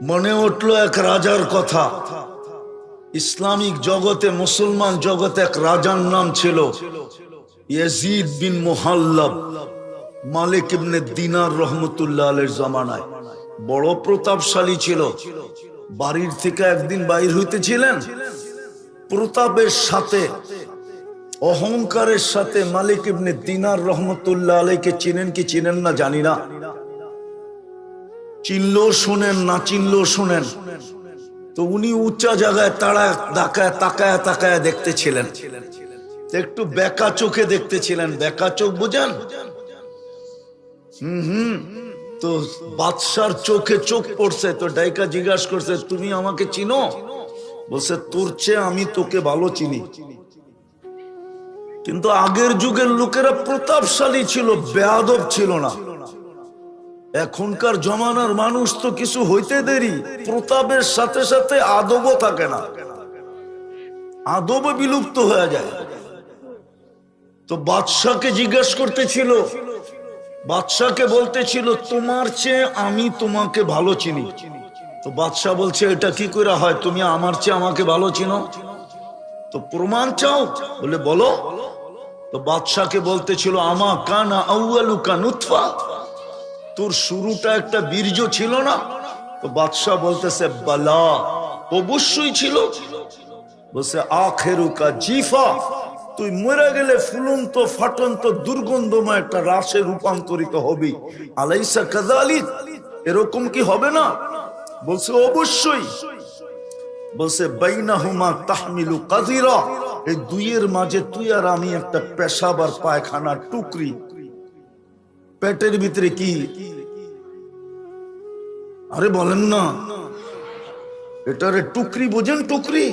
মনে উঠল এক রাজার কথা। ইসলামিক জগতে, মুসলমান জগতে এক রাজার নাম ছিল ইয়াজিদ বিন মুহাল্লাব, মালিক ইবনে দিনার রহমতুল্লাহ আলাইহির জামানায়। বড় প্রতাপশালী ছিল। বাড়ির থেকে একদিন বাইর হইতেছিলেন, প্রতাপের সাথে, অহংকারের সাথে মালিক ইবনে দিনার রহমতুল্লাহ আলাইকে চিনেন কি চিনেন না জানি না, চিনলেও শুনেন, না চিনলেও শুনেন। তো উনি উঁচা জায়গায় তাকায় তাকায় দেখতেছিলেন, একটু বেকা চোখে দেখতেছিলেন। বেকা চোখ বুঝেন? তো বাদশার চোখে চোখ পড়ছে। তো ডাইকা জিজ্ঞাসা করছে, তুমি আমাকে চিনো? বলছে, তোর চেয়ে আমি তোকে ভালো চিনি। কিন্তু আগের যুগের লোকেরা প্রতাপশালী ছিল, বেয়াদব ছিল না। এখনকার জমানার মানুষ তো কিছু হইতে দেরি, প্রতাপের সাথে সাথে আদবও থাকে না, আদব বিলুপ্ত হয়ে যায়। তো বাদশাকে জিজ্ঞেস করতেছিল, বাদশাকে বলতেছিল, তোমার চেয়ে আমি তোমাকে ভালো চিনি। তো বাদশা বলছে, এটা কি করে হয়? তুমি আমার চেয়ে আমাকে ভালো চিনো? তো প্রমাণ চাও? বলে বলো। তো বাদশাকে বলতেছিল, আমা কানা আউয়ালুকা নুতফা, তোর শুরুটা একটা বীর্য ছিল না? তো বাদশাহ বলতেছে, বালা, অবশ্যই ছিল। বলছে, আখেরুকা জিফা, তুই মরে গেলে ফুলন্ত ফাটন্ত দুর্গন্ধময় একটা রাশে রূপান্তরিত হবি। আলাইসা কাযালিক, এরকম কি হবে না? বলছে, অবশ্যই। বলছে, বাইনাহুমা তাহমিলু কাযিরা, এই দুইয়ের মাঝে তুই আর আমি একটা পেশাব আর পায়খানার টুকরি। পেটের ভিতরে কি? আরে বলেন না, এটারে টুকরি বোঝেন? টুকরি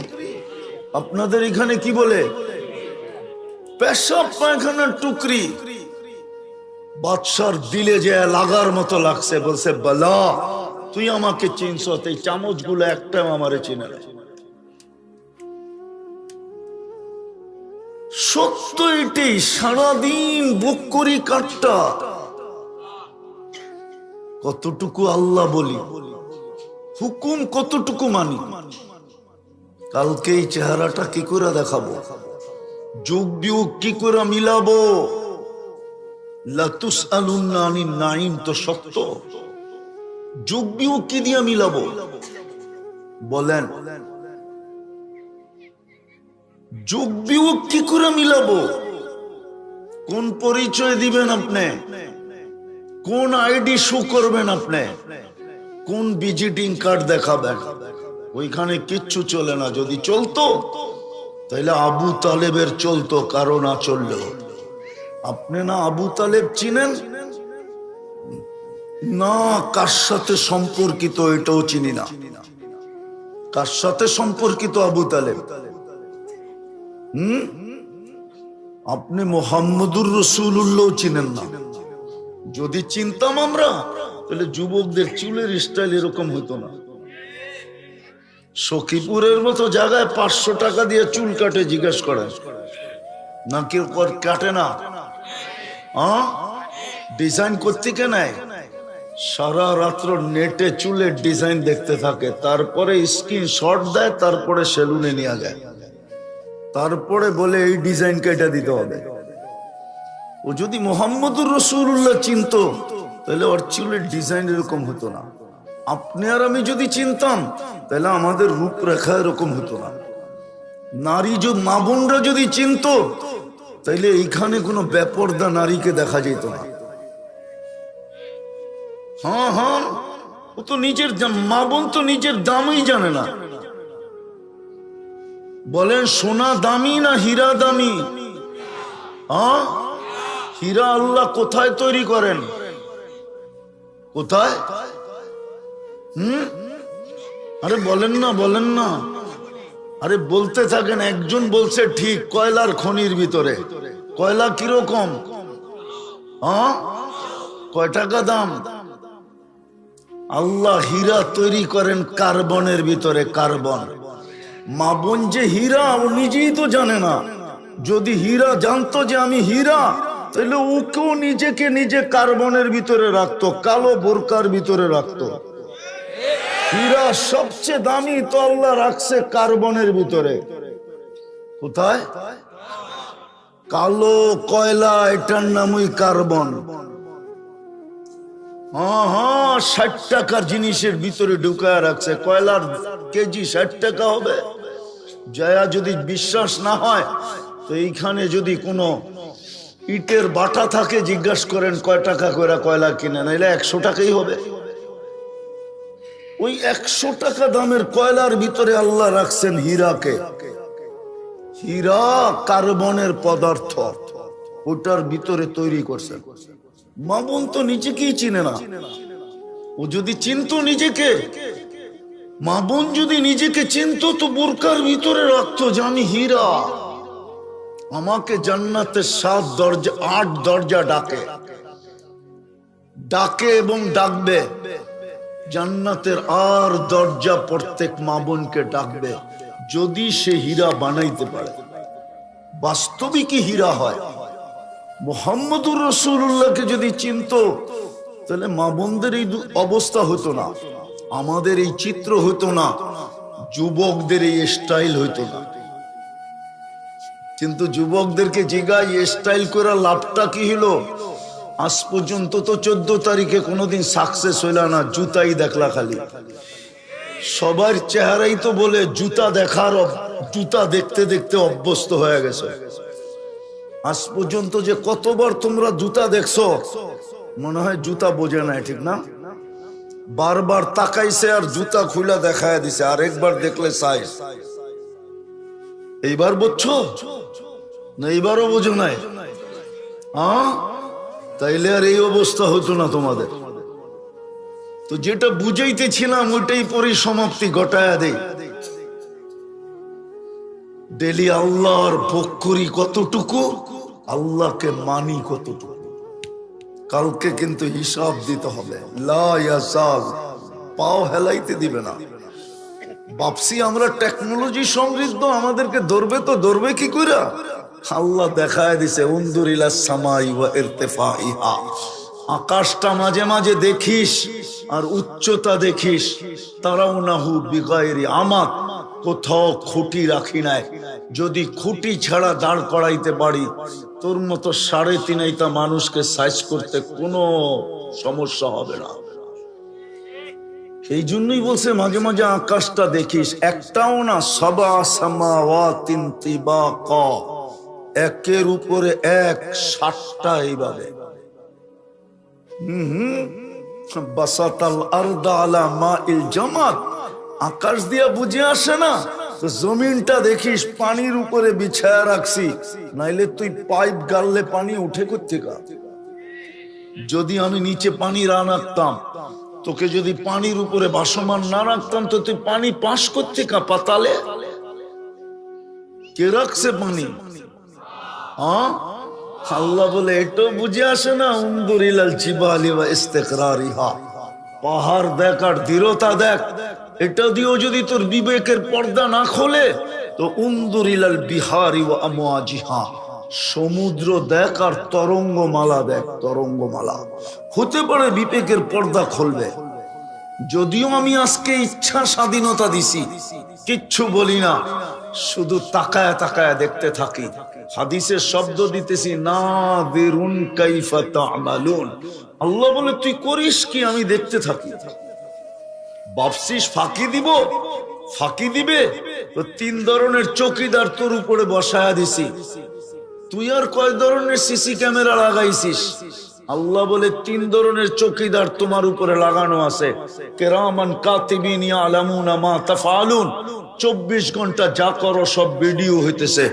আপনাদের এখানে কি বলে? পেশাব পায়খানার টুকরি। বাদশার দিলে যে লাগার মতো লাগছে। বলছে, বালা, তুই আমাকে চিনছ? এই চামচ গুলো একটাও আমারে চিনে না। সত্য এটাই, সারাদিন বুক করি কাটটা। কতটুকু আল্লাহ বলি, হুকুম কতটুকু মানি। কালকে এই চেহারাটা কি করে দেখাবো? যুগ বিয়োগ কি করে মিলাবো? লাতুসআলুন্না আনিন নাঈম তো সত্য, যুগ বিয়োগ কি দিয়ে মিলাবো বলেন? যুগ বিয়োগ কি করে মিলাবো? কোন পরিচয় দিবেন আপনি? কোন আইডি শো করবেন আপনি? কোন ভিজিটিং কার্ড দেখাবেন? ওইখানে কিচ্ছু চলে না। যদি চলতো তাহলে আবু তালেবের চলতো, কারো না চললেও। আপনি না আবু তালেব চিনেন না, কার সাথে সম্পর্কিত এটাও চিনি না। কার সাথে সম্পর্কিত আবু তালেব? আপনি মুহাম্মদুর রাসূলুল্লাহ চিনেন না। যদি চিনতাম আমরা, তাহলে যুবকদের চুলের স্টাইল এরকম হতো না। সখীপুরের মতো জায়গায় 500 টাকা দিয়ে চুল কাটে, জিজ্ঞেস করেন না কেউ কাটে না? ডিজাইন করতে কে নেয়? সারা রাত্র নেটে চুলের ডিজাইন দেখতে থাকে, তারপরে স্ক্রিনশট দেয়, তারপরে সেলুনে নিয়ে যায়, তারপরে বলে এই ডিজাইন কেটে দিতে হবে। ও যদি মুহাম্মদুর রাসূলুল্লাহ চিনতো, তাহলে ওর চুলের ডিজাইন এরকম হতো না। আপনি আর আমি যদি চিনতাম, তাহলে আমাদের রূপরেখা এরকম হতো না। নারী মা বোনরা যদি চিনতো, তাইলে এইখানে কোনো বেপরদা নারীকে দেখা যেত না। হ্যাঁ, ও তো নিজের মা বোন তো নিজের দামই জানে না। বলেন, সোনা দামি না হীরা দামি? হীরা আল্লাহ কোথায় তৈরি করেন? কোথায়? আরে বলেন না, বলেন না। আরে বলতে থাকেন। একজন বলছে ঠিক, কয়লার খনির ভিতরে। কয়লা কিরকম? কয় টাকা দাম? আল্লাহ হীরা তৈরি করেন কার্বনের ভিতরে, কার্বন। মা বোন যে হীরা, ও নিজেই তো জানে না। যদি হীরা জানতো যে আমি হীরা, তাহলে ওকেও নিজেকে নিজে কার্বনের ভিতরে রাখতো, কালো বোরকার ভিতরে রাখতো। হীরা সবচেয়ে দামি তো আল্লাহ রাখছে কার্বনের ভিতরে। কোথায়? কালো কয়লা, এটার নামই কার্বন। হ্যাঁ হ্যাঁ, 60 টাকার জিনিসের ভিতরে ঢুকায় রাখছে। কয়লার কেজি 60 টাকা হবে। জয়া যদি বিশ্বাস না হয় তো এইখানে যদি কোনো ইটের বাটা থাকে, জিজ্ঞাসা করেন কয় টাকা করে কয়লা কিনে, নাইলে 100 টাকাই হবে। ওই 100 টাকা দামের কয়লার ভিতরে আল্লাহ রাখছেন হীরাকে। হীরা কার্বনের পদার্থ, ওটার ভিতরে তৈরি করছেন। মা বোন তো নিজেকেই চিনে না। ও যদি চিনতো নিজেকে, মা বোন যদি নিজেকে চিনতো তো বোরকার ভিতরে রাখতো যে আমি হীরা। আমাকে জান্নাতের 7 দরজা 8 দরজা ডাকে ডাকে এবং ডাকবে। জান্নাতের আর দরজা প্রত্যেক মা বোনকে ডাকবে যদি সে হীরা বানাইতে পারে। বাস্তবিকই হীরা হয়। মুহাম্মদুর রাসূলুল্লাহকে যদি চিনতো তাহলে মা বোনদের এই অবস্থা হতো না, আমাদের এই চিত্র হতো না, যুবকদের এই স্টাইল হতো না। কিন্তু যুবকদেরকে জিগাই স্টাইল করে লাভটা কি হলো? আজ পর্যন্ত তো 14 তারিখে কোনোদিন সাকসেস হইল না, জুতাই দেখলা খালি। সবার চেহারাই তো বলে জুতা দেখার, জুতা দেখতে দেখতে অভ্যস্ত হয়ে গেছে। আজ পর্যন্ত যে কতবার তোমরা জুতা দেখছো, মনে হয় জুতা বোঝে না, ঠিক না? বারবার তাকাইছে আর জুতা খুলা দেখায় দিছে, আর একবার দেখলে সাইজ। এইবার বুঝছো না? এইবারও বোঝো নাই? তাইলে আর এই অবস্থা হতো না তোমাদের। তো যেটা বুঝাইতেছিলাম ওইটাই পরিসমাপ্তি ঘটায়া দেই। ডেলি আল্লাহর ভোগ করি কতটুকু, আল্লাহকে মানি কতটুকু। কালকে কিন্তু হিসাব দিতে হবে। লা ইয়াসাল, পাও হেলাইতে দিবে না। ভাবছি আমরা টেকনোলজি সমৃদ্ধ, আমাদেরকে ধরবে তো ধরবে কি করে? আল্লাহ দেখায় দিছে উনজুর ইলাস সামাই ওয়া ইরতিফাইহা। আকাশটা মাঝে মাঝে দেখিস আর উচ্চতা দেখিস। তারাউনাহু বিগাইরি আমাদ, কোথাও খুঁটি রাখি নাই। যদি খুঁটি ছাড়া দাঁড় করাইতে পারি, তোর মতো 3.5 মানুষকে সাইজ করতে কোনো সমস্যা হবে না। এই জন্যই বলছে মাঝে মাঝে আকাশটা দেখিস, একটাও না, সাবা সামাওয়াতিন তিবাকা, একের উপরে এক, 60টা এইভাবে। বাসাতাল আরদা আলা মাইল জামাত, আকাশ দিয়া বুঝে আসে না তো জমিনটা দেখিস পানির উপরে বিছায়া রাখছি, নাইলে তুই পাইপ গাললে পানি উঠে কোত্থেকা? যদি আমি নিচে পানি রাখতাম, তোকে যদি পানির উপরে ভাসমান না রাখতাম তো তুই পানি পাস করতে কা পাতালে? কে রাখছে পানি? আল্লাহ বলে এটাও বুঝে আসে না? উনজুর ইলাল জিবালি ওয়া ইস্তিকরারিহা, পাহাড় দেখ আর দৃঢ়তা দেখ। এটা দিয়েও যদি তোর বিবেকের পর্দা না খোলে তো উনজুর ইলাল বিহারি ওয়া আমওয়াজিহা, সমুদ্র দেখ আর তরঙ্গমালা দেখ। তরঙ্গমালা হতে পারে বিবেকের পর্দা খুলবে। যদিও আমি আজকে ইচ্ছা স্বাধীনতা দিছি, কিচ্ছু বলি না, শুধু তাকায়া তাকায়া দেখতে থাকি। হাদিসের শব্দ দিতেছি, নাযিরুন কাইফা তা'মালুন। আল্লাহ বলে তুই করিস কি, আমি দেখতে থাকি। ভাবছিস ফাঁকি দিব? ফাঁকি দিবে তো 3 ধরনের চৌকিদার তোর উপরে বসায়া দিছি। তুই আর কয় ধরনের সিসি ক্যামেরা লাগাইছিস? আল্লাহ বলে 3 ধরনের চৌকিদার তোমার উপরে লাগানো আছে। কিরামান কাতিবিন ইয়ালামুনা মা তাফআলুন, 24 ঘন্টা যা করো সব ভিডিও হইতেছে।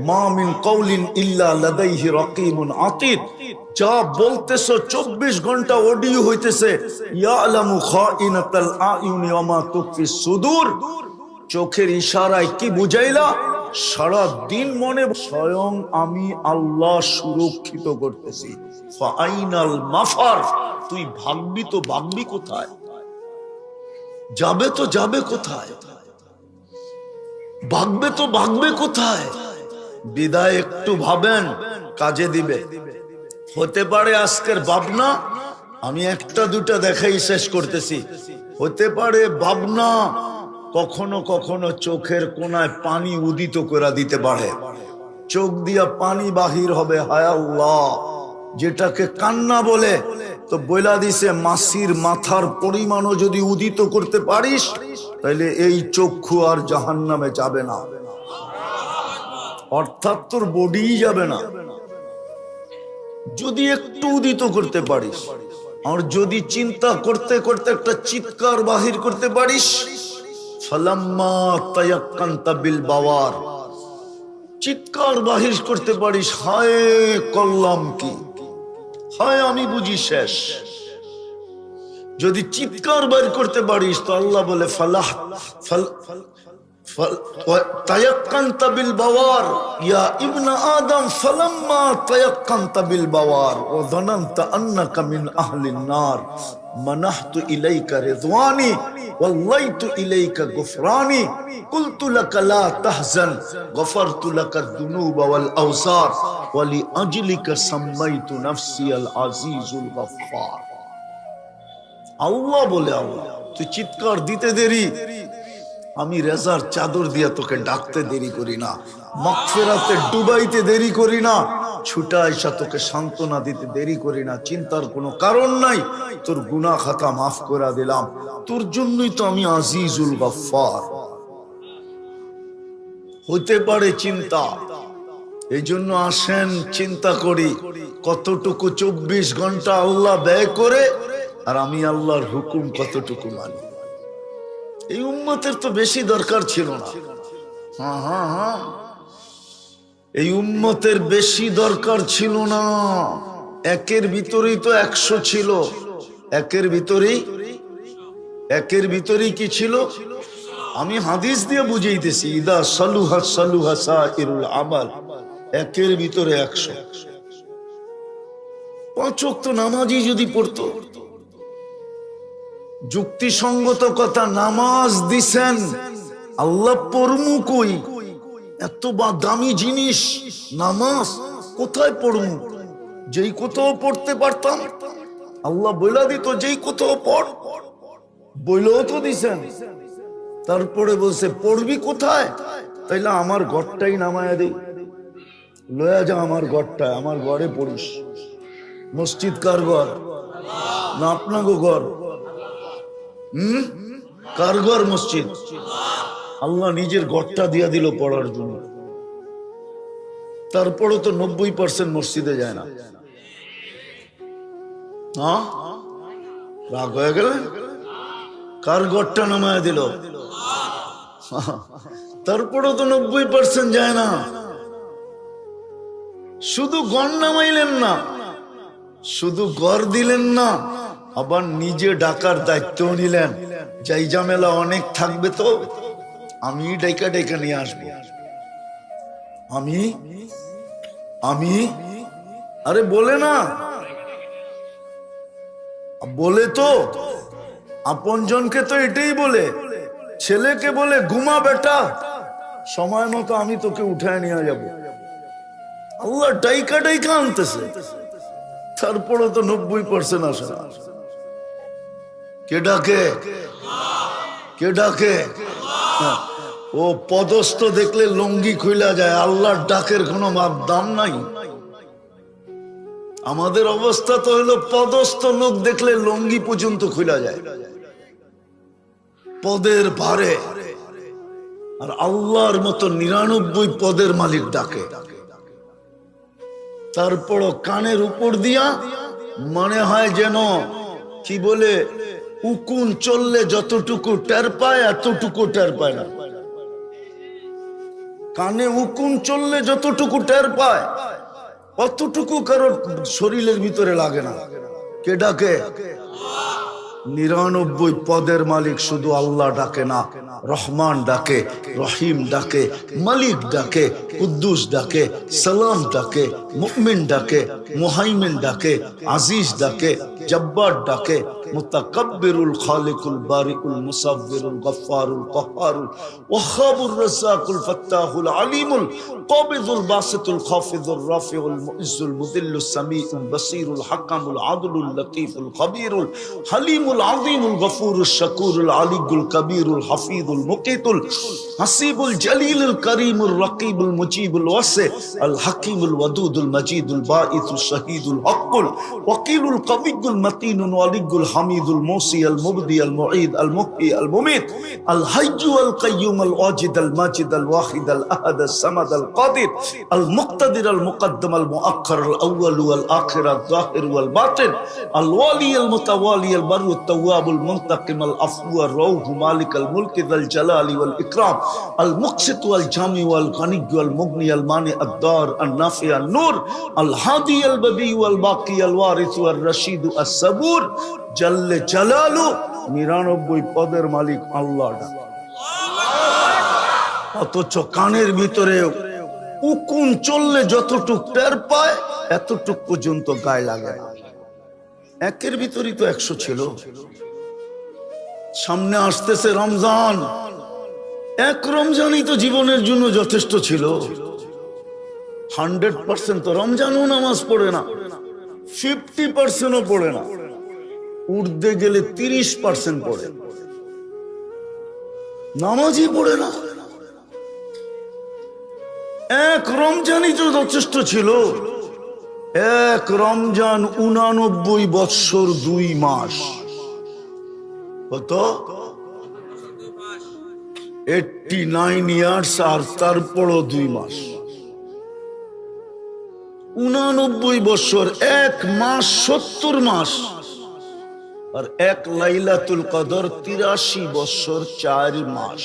মা মিন কাউলিন ইল্লা লাদাইহি রাকিবুন আতীদ, যা বলতেছো 24 ঘন্টা অডিও হইতেছে। ইয়ালামু খাইনাতাল আয়ুনি ওয়া মা তুখফিস সুদূর, চোখের ইশারায় কি বুঝাইলা? সারা দিন মনে স্বয়ং আমি আল্লাহ সুরক্ষিত করতেছি। ফাইনাল মাফার, তুই ভাগবি তো ভাগবি কোথায়? যাবে তো যাবে কোথায়? ভাগবে তো ভাগবে কোথায়? বিদায় একটু ভাবেন, কাজে দিবে। হতে পারে আজকের ভাবনা আমি 1টা 2টা দেখাই শেষ করতেছি। হতে পারে ভাবনা, কখনো কখনো চোখের কোনায় পানি উদিত করে দিতে পারে, চোখ দিয়া পানি বাহির হবে, হায় আল্লাহ, যেটাকে কান্না বলে। তো বইলা দিছে মাসির মাথার পরিমাণও যদি উদিত করতে পারিস তাহলে এই চক্ষু আর জাহান্নামে যাবে না, অর্থাৎ তোর বডি যাবে না, যদি একটু উদিত করতে পারিস। আর যদি চিন্তা করতে করতে একটা চিৎকার বাহির করতে পারিস, ফালাম্মা তায়াক্কানতা বিল বাওয়ার, চিৎকার বাহির করতে পারিস, হায় করলাম কি, হায় আমি বুঝি শেষ। যদি চিৎকার বের করতে পারিস তো আল্লাহ বলে তায়াক্কানতা বিল বাওয়ার ইয়া ইবনা আদম ফালাম্মা তায়াক্কানতা বিল বাওয়ার ওয়া যানানতা আন্নাকা মিন আহলিন নার মানাহতু ইলাইকা রিদওয়ানি ওয়াল্লাইতু ইলাইকা গুফরানি কুলতু লাকা লা তাহজান গফারতু লাকা যুনুবা ওয়াল আওসার ওয়া লিআজলিকা সাম্মাইতু নাফসি আল আজিজুল গফফার। আল্লাহ বলে, আল্লাহ তুই চিৎকার দিতে দেরি, আমি রেজার চাদর দিয়া তোকে ডাকতে দেরি করি না, মাগফিরাতে ডুবাইতে দেরি করি না, ছুটা আইসা তোকে সান্ত্বনা দিতে দেরি করি না। চিন্তার কোনো কারণ নাই, তোর গুনাহ খাতা মাফ করে দিলাম, তোর জন্যই তো আমি আজিজুল গফফার। হইতে পারে চিন্তা, এই জন্য আসেন চিন্তা করি কতটুকু 24 ঘন্টা আল্লাহ ব্যয় করে আর আমি আল্লাহর হুকুম কতটুকু মানি। এই উম্মতের তো বেশি দরকার ছিল না, এই উম্মতের বেশি দরকার ছিল না, একের ভিতরেই তো 100 ছিল, একের ভিতরেই কি ছিল? আমি হাদিস দিয়ে বুঝাইতেছি, ইদা সালুহা সালুহা সাইরুল আমাল, একের ভিতরে 100। 5 ওয়াক্ত নামাজি যদি পড়তো, যুক্তিসঙ্গত কথা, নামাজ দিছেন আল্লাহ, পড়মু কই? এত দামি জিনিস নামাজ, কোথায় পড়মু? যেই কোথাও পড়তে পারতাম আল্লাহ বইলা দিত, যেই কোথাও পড়, বইলেও তো দিছেন। তারপরে বলছে পড়বি কোথায়? তাইলে আমার ঘরটাই নামায়া দেই, লয়া যা আমার ঘরটায়, আমার ঘরে পড়িস। মসজিদ কার ঘর? না আপনাগো ঘর? কার ঘর মসজিদ? আল্লাহ নিজের ঘরটা দিয়া দিল পড়ার জন্য। তারপরে তো 90% মসজিদে যায় না, রাগ হয়ে গেল? কার ঘরটা নামায় দিল? তারপরে তো 90% যায় না। শুধু ঘর নামাইলেন না, শুধু ঘর দিলেন না, আবার নিজে ডাকার দায়িত্ব নিলেন। যাই ঝামেলা অনেক থাকবে তো আমি ডাইকা ডাইকা নিয়ে আসবো, আমি আরে বলে না, বলে তো আপনজনকে তো এটাই বলে, ছেলেকে বলে ঘুমা বেটা, সময় মতো আমি তোকে উঠায় নিয়ে যাব। আল্লাহ ডাইকা ডাইকা আনতেছে, তারপরে তো 90% আসে না। কে ডাকে? কে ডাকে? ও পদস্থ দেখলে লুঙ্গি খুইলা যায়, আল্লাহর ডাকের কোনো দাম নাই। আমাদের অবস্থা তো হলো পদস্থ লোক দেখলে লুঙ্গি পর্যন্ত খুইলা যায়, পদের ভারে। আর আল্লাহর মতো 99 পদের মালিক ডাকে, তারপরও কানের উপর দিয়া মনে হয় যেন কি বলে, উকুন চললে যতটুকু টের পায় এতটুকু টের পায় না। কানে উকুন চললে যতটুকু টের পায় অতটুকু কারোর শরীরের ভিতরে লাগে না। কে ডাকে? 99 পদের মালিক শুধু আল্লাহ ডাকে না, রহমান ডাকে, রহিম ডাকে, মালিক ডাকে, কুদ্দুস ডাকে, সালাম ডাকে, মুমিন ডাকে, মুহাইমিন ডাকে, আজিজ ডাকে, জব্বার ডাকে, মুতাকাব্বিরুল খালিকুল বারিকুল মুসাব্বিরুল গফফারুল কহ্হারুল ওয়াহ্হাবুর রাজ্জাকুল ফাত্তাহুল আলিমুল কাবিদুল বাসিতুল খাফিদুর রাফিউল মুইজ্জুল মুদিল্লুস সামিউল বাসীরুল হাকামুল আদলুল লতীফুল খবীরুল হালিমুল আযীমুল গফুরুশ শাকুরুল আলিয়ুল কবীরুল হাফিজুল মুকিতুল হাসিবুল জলিলুল করিমুর রকিবুল মুজিবুল ওয়াসি আল হাকিমুল ওয়াদুদুল মজিদুল বাঈসুশ শাহীদুল হকুল ওয়াকিলুল কবিয়ুল মতিনুল ওয়ালিয়ুল হামিদুল মুসি আল মুবদি আল মুঈদ আল মুহয়ি আল মুমীত আল হাইয়্যু আল কাইয়্যুম আল ওয়াজিদ আল মাজিদ আল ওয়াহিদ আল আহাদ আল সামাদ আল কাদির আল মুক্তাদির আল মুকদ্দম আল মুআক্খার আল আউয়াল ওয়াল আখির আল যাহির ওয়াল বাতিন আল ওয়ালি আল মুতাওয়ালি আল বাররু আত তাওয়াবুল মুনতাকিম আল আফউ আর রাউহ মালিক আল মুলক যাল জালালি ওয়াল ইকরাম আল মুকসিত ওয়াল জামি ওয়াল গানি ওয়াল মুগনি আল মানি আদ দার আন নাফি আন নূর আল হাদি আল বদি ওয়াল বাকি আল ওয়ারিস ওয়াল রশিদ আস সাবুর জাল্লে জালালু 99 পদের মালিক আল্লাহ। অথচ কানের ভিতরে উকুন চললে যতটুক টের পায় এতটুক পর্যন্ত গায়ে লাগে না। একের ভিতরই তো 100 ছিল। সামনে আসতেছে রমজান, এক রমজানই তো জীবনের জন্য যথেষ্ট ছিল। 100% তো রমজানও নামাজ পড়ে না, 50%ও পড়ে না, উর্দে গেলে 30% পড়ে, নামাজই পড়ে না। এক রমজানই তো যথেষ্ট ছিল। এক রমজান 89 বৎসর 2 মাস, কত 89 ইয়ার্স, আর তারপরও 2 মাস, 89 বৎসর, 1 মাস 70 মাস, আর এক লাইলাতুল কদর 83 বৎসর 4 মাস।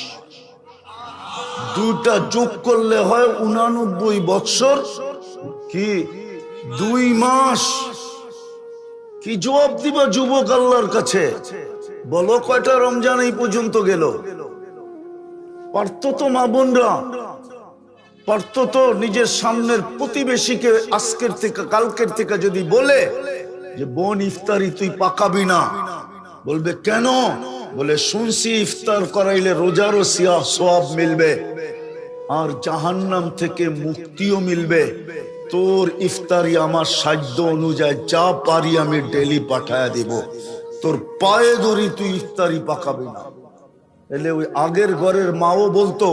দুটা যোগ করলে হয় 89 বৎসর কি 2 মাস। কি জবাব দিবা যুবক আল্লাহর কাছে? বলো কয়টা রমজান এই পর্যন্ত গেল? পারতো তো মা বোনরা, পারতো তো নিজের সামনের প্রতিবেশীকে আজকের থেকে কালকের থেকে যদি বলে যে বোন ইফতারি তুই পাকাবি না, বলবে কেন? বলে শুনছি ইফতার করাইলে রোজারও সওয়াব মিলবে আর জাহান্নাম থেকে মুক্তিও মিলবে। তোর ইফতারি আমার সাধ্য অনুযায়ী যা পারি আমি ডেলি পাঠায়া দিব, তোর পায়ে ধরি তুই ইফতারি পাকাবি না। এলে ওই আগের ঘরের মাও বলতো,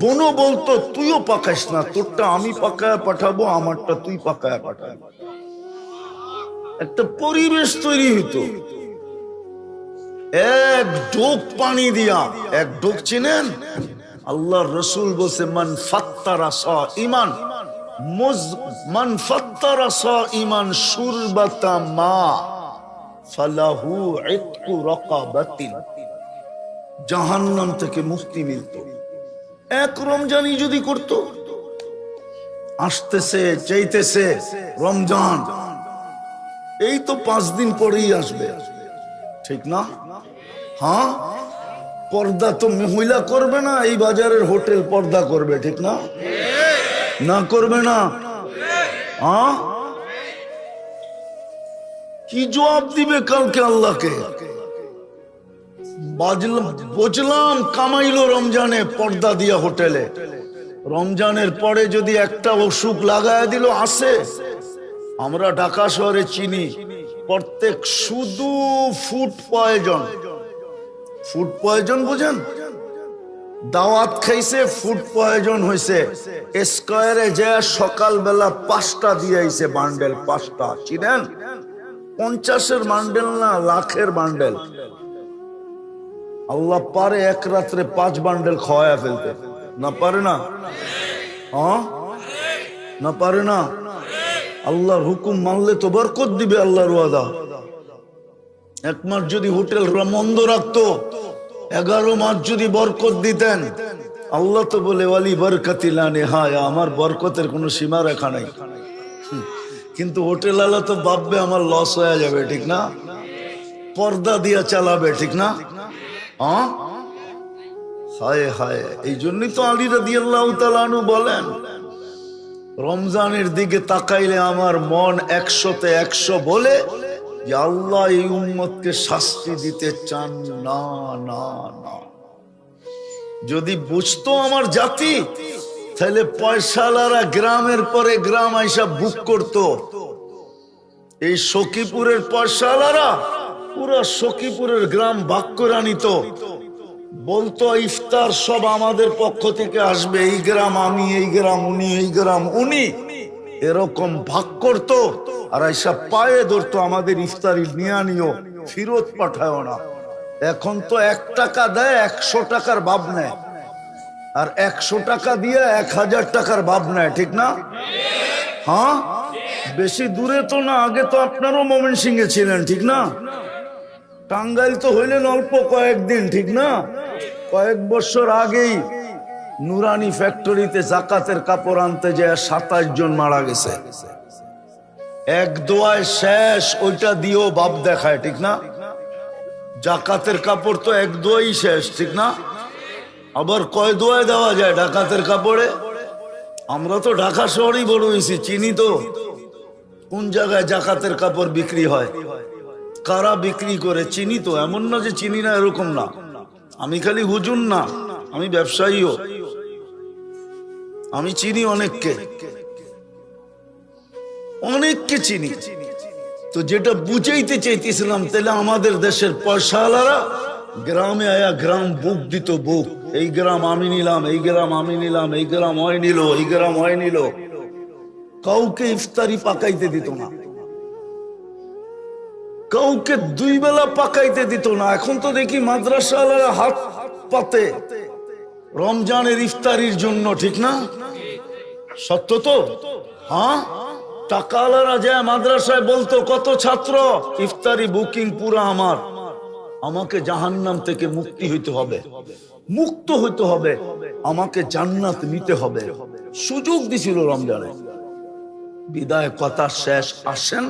বোনও বলতো তুইও পাকাইস না, তোরটা আমি পাকায়া পাঠাবো, আমারটা তুই পাকায়া পাঠাবি। একটা পরিবেশ তৈরি হইতো। এক ঢোক পানি দিয়া, এক ঢোক চিনেন? আল্লাহর রাসূল বলছে মান ফাত্তারা সাঈমান মান ফাত্তারা সাঈমান শুরবাতা মা ফালাহু ইতকু রাকাবাতিন, জাহান্নাম থেকে মুক্তি মিলতো। এক রমজানই যদি করত। আসতেছে চাইতেছে রমজান, এই তো 5 দিন পরেই আসবে, ঠিক না? হ্যাঁ, পর্দা তো মহিলা করবে না, এই বাজারের হোটেল পর্দা করবে, ঠিক না? না করবে না? হ্যাঁ, কি জবাব দিবে কালকে আল্লাহকে? বুঝলাম কামাইলো রমজানে পর্দা দিয়া হোটেলে, রমজানের পরে যদি একটা অসুখ লাগায় দিল আসে। আমরা ঢাকা শহরে চিনি প্রত্যেক শুধু ফুড পয়জন, ফুড পয়জন বুঝেন? দাওয়াত খাইছে, ফুড পয়জন হয়েছে, স্কয়ারে যে সকালবেলা 5টা দিয়ে আইছে বান্ডেল, 5টা, চিনেন? 50-এর বান্ডেল না, লাখের বান্ডেল। আল্লাহ পারে এক রাত্রে 5 বান্ডেল খাওয়ায়া ফেলতে, না পারে না? হ্যাঁ, না পারে না? আল্লাহর হুকুম মানলে তো বরকত দিবে আল্লাহর ওয়াদা। 1 মাস যদি হোটেল বন্ধ রাখতো, 11 মাস যদি বরকত দিতেন, আল্লাহ তো বলে ওয়ালি বরকতি লা নিহায়া, আমার বরকতের কোনো সীমা রেখা নাই। কিন্তু হোটেল আলা তো ভাববে আমার লস হয়ে যাবে, ঠিক না? পর্দা দিয়া চালাবে, ঠিক না? হ্যাঁ, হায় হায়, এই জন্যই তো আলী রাদিয়াল্লাহু তাআলা আনহু বলেন রমজানের দিকে তাকাইলে আমার মন 100-তে 100 বলে যে আল্লাহ এই উম্মতকে শাস্তি দিতে চান না না না। যদি বুঝতো আমার জাতি, তাহলে পয়সালারা গ্রামের পরে গ্রাম আইসা বুক করতো। এই সখীপুরের পয়সালারা পুরো সখীপুরের গ্রাম ভাগ করে নিত, বলতো ইফতার সব আমাদের পক্ষ থেকে আসবে, এই গ্রাম আমি, এই গ্রাম উনি, এই গ্রাম উনি, এরকম ভাগ করতো। আর আইসা পায়ে ধরতো, আমাদের ইফতারি নিয়ে নিও, ফিরত পাঠায় না। এখন তো 1 টাকা দেয় 100 টাকার ভাব নেয়, আর 100 টাকা দিয়ে 1000 টাকার ভাব নেয়, ঠিক না? হ্যাঁ, বেশি দূরে তো না, আগে তো আপনারও ময়মনসিংহে ছিলেন, ঠিক না? টাঙ্গাইল তো হইলেন অল্প কয়েকদিন, ঠিক না? কয়েক বছর আগেই নুরানি ফ্যাক্টরিতে জাকাতের কাপড় আনতে যায় 27 জন মারা গেছে। এক দোয়ায় শেষ, ওইটা দিয়েও বাপ দেখায়, ঠিক না? জাকাতের কাপড় তো এক দোয়াই শেষ, ঠিক না? আবার কয় দোয়ায় দেওয়া যায় ডাকাতের কাপড়ে? আমরা তো ঢাকা শহরেই বড় হয়েছি, চিনি তো কোন জায়গায় জাকাতের কাপড় বিক্রি হয়, কারা বিক্রি করে চিনি তো। এমন না যে চিনি না, এরকম না। আমি খালি হুজুর না, আমি ব্যবসায়ীও, আমি চিনি অনেককে, অনেককে চিনি। তো যেটা বুঝাইতে চাইতেছিলাম, তাহলে আমাদের দেশের পয়সাওয়ালারা গ্রামে আয়া গ্রাম বুক দিত, বুক, এই গ্রাম আমি নিলাম, এই গ্রাম আমি নিলাম, এই গ্রাম হয় নিল, এই গ্রাম হয় নিল। কাউকে ইফতারি পাকাইতে দিত না, কাউকে 2 বেলা পাকাইতে দিত না। এখন তো দেখি মাদ্রাসাওয়ালারা হাত পাতে রমজানের ইফতারির জন্য, ঠিক না? সত্য তো? হ্যাঁ, টাকাওয়ালারা যায় মাদ্রাসায় বলতো, কত ছাত্র, ইফতারি বুকিং পুরা আমার, আমাকে জাহান্নাম থেকে মুক্তি হইতে হবে, মুক্ত হইতে হবে, আমাকে জান্নাত নিতে হবে। সুযোগ দিছিল রমজানে। বিদায় কথা শেষ। আসেন,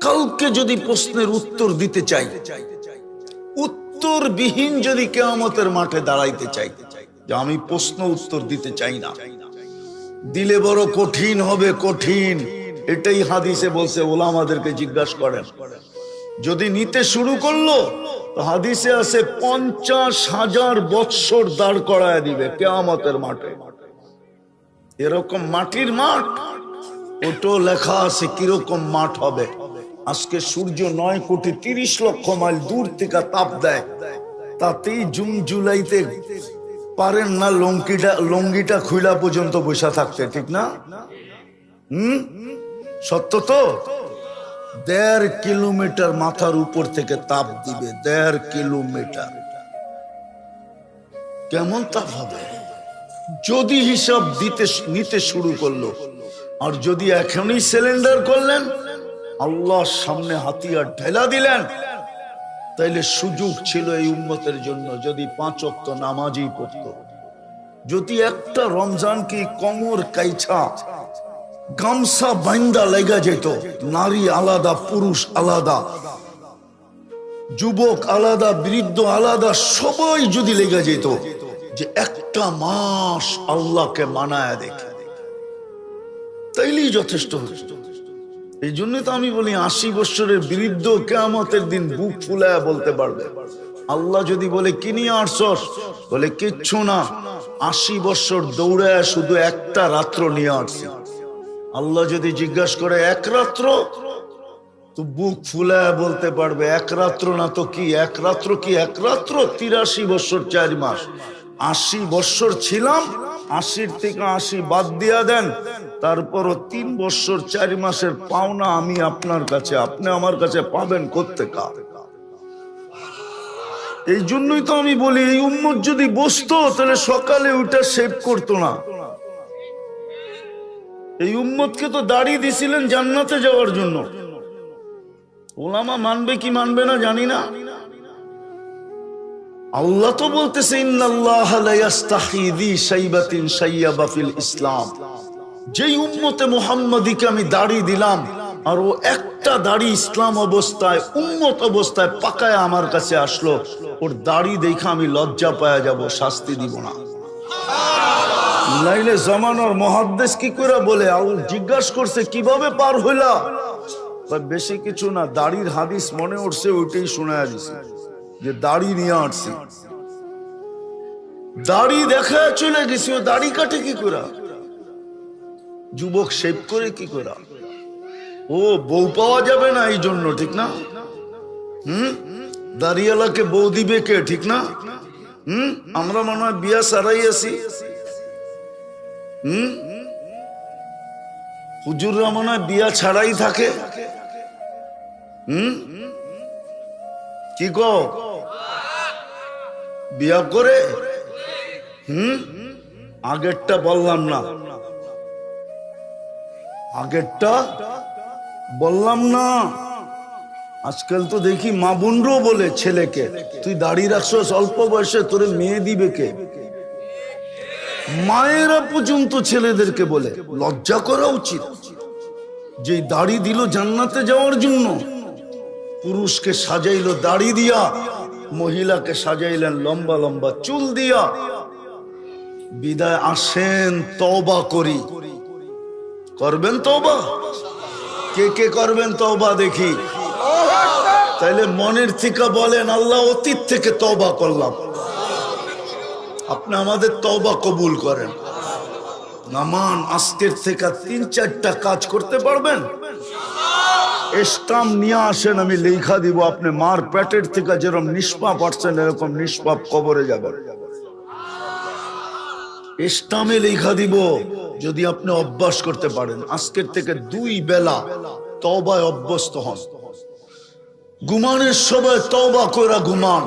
কাউকে যদি প্রশ্নের উত্তর দিতে চাই, উত্তরবিহীন যদি কিয়ামতের মাঠে দাঁড়াইতে চাই, যে আমি প্রশ্ন উত্তর দিতে চাই না, দিলে বড় কঠিন হবে, কঠিন। এটাই হাদিসে বলছে, ওলামাদেরকে জিজ্ঞাসা করেন। যদি নিতে শুরু করলো, তো হাদিসে আছে 50,000 বৎসর দাঁড় করায় দিবে কিয়ামতের মাঠে। এরকম মাটির মাঠ, ওটো লেখা আছে কিরকম মাঠ হবে। আজকে সূর্য 9,30,00,000 মাইল দূর থেকে তাপ দেয়, তাতেই জুন জুলাইতে পারেন না লঙ্গিটা খুইলা পর্যন্ত বসে থাকতে, ঠিক না? সত্য তো? 1.5 কিলোমিটার মাথার উপর থেকে তাপ দিবে, 1.5 কিলোমিটার। কেমন তাপ হবে যদি হিসাব নিতে শুরু করলো? আর যদি এখনই সিলিন্ডার করলেন, আল্লাহর সামনে হাতিয়ার ঢেলা দিলেন, তাইলে সুযোগ ছিল এই উম্মতের জন্য, যদি 5 ওয়াক্ত নামাজই পড়তো, যদি একটা রমজান কি কমর কাইছা গামছা বাইন্দা লেগা যেত, নারী আলাদা, পুরুষ আলাদা, যুবক আলাদা, বৃদ্ধ আলাদা, সবাই যদি লেগা যেত, যে একটা মাস আল্লাহকে মানায় দেখে, তাইলেই যথেষ্ট। এই জন্য তো আমি বলি, 80 বছরের বৃদ্ধ কিয়ামতের দিন বুক ফুলায়া বলতে পারবে, আল্লাহ যদি বলে কি নিয়ে আসছস, বলে কিচ্ছু না, 80 বছর দৌড়ায় শুধু একটা রাত্র নিয়ে আসছি। আল্লাহ যদি জিজ্ঞাসা করে 1 রাত্র, তো বুক ফুলায় বলতে পারবে 1 রাত্র না তো কি 1 রাত্র, কি 1 রাত্র, 83 বছর 4 মাস। 80 বছর ছিলাম, 80 থেকে 80 বাদ দিয়া দেন, তারপরও 3 বছর 4 মাসের পাওনা আমি আপনার কাছে, আপনি আমার কাছে পাবেন কোত্থেকে? এই জন্যই তো আমি বলি, এই উম্মত যদি বসতো, তাহলে সকালে ওইটা সেভ করতো না। এই উম্মতকে তো দাড়ি দিছিলেন জান্নাতে যাওয়ার জন্য। ওলামা মানবে কি মানবে না জানি না। আল্লাহ তো বলতেছে, ইন্নাল্লাহা লা ইস্তাহি যী শাইবাতিন শাইয়াবা ফিল ইসলাম। যেই উম্মতে মুহাম্মাদীকে আমি দাড়ি দিলাম, আর ও একটা দাড়ি ইসলাম অবস্থায়, উম্মত অবস্থায় পাকায় আমার কাছে আসলো, ওর দাড়ি দেখে আমি লজ্জা পায়া যাব, শাস্তি দিব না। নাইলে জমানার মুহাদ্দিস কি করে বলে, জিজ্ঞাসা করছে কিভাবে পার হইলা? বেশি কিছু না, দাড়ির হাদিস মনে উঠছে ওইটাই শোনা দিছে, যে দাড়ি নিয়ে আসছি। দাড়ি দেখা চলে গেছি, ও দাড়ি কাটে কি করে? যুবক শেভ করে কি করে? ও বউ পাওয়া যাবে না এই জন্য, ঠিক না? দাড়িওয়ালাকে বউ দিবে কে, ঠিক না? আমরা মনে হয় বিয়া সারাই আছি। হুজুররা মনে হয় বিয়া ছাড়াই থাকে। কি গো, বিয়া করে? আগেরটা বললাম না, আগেরটা বললাম না। আজকাল তো দেখি মা বোনরাও বলে ছেলেকে, তুই দাড়ি রাখছস অল্প বয়সে, তোরে মেয়ে দিবে কে? মায়েরা পর্যন্ত ছেলেদেরকে বলে। লজ্জা করা উচিত। যে দাড়ি দিল জান্নাতে যাওয়ার জন্য, পুরুষকে সাজাইলো দাড়ি দিয়া, মহিলাকে সাজাইলেন লম্বা লম্বা চুল দিয়া। বিদায় আসেন, তওবা করি। করবেন তওবা? কে কে করবেন তওবা দেখি? তাইলে মনের থেকে বলেন, আল্লাহ অতীত থেকে তওবা করলাম, আপনি আমাদের তওবা কবুল করেন। নামান আজকের থেকে 3-4টা কাজ করতে পারবেন? স্টাম্প নিয়ে আসেন, আমি লেখা দিব। আপনি মার পেটের থেকে যেরকম নিষ্পাপ আসছেন, এরকম নিষ্পাপ কবরে যাবেন। স্টাম্পে লেখা দিব, যদি আপনি অভ্যাস করতে পারেন। আজকের থেকে 2 বেলা তওবায় অভ্যস্ত হন। ঘুমানোর সময় তওবা করে ঘুমান।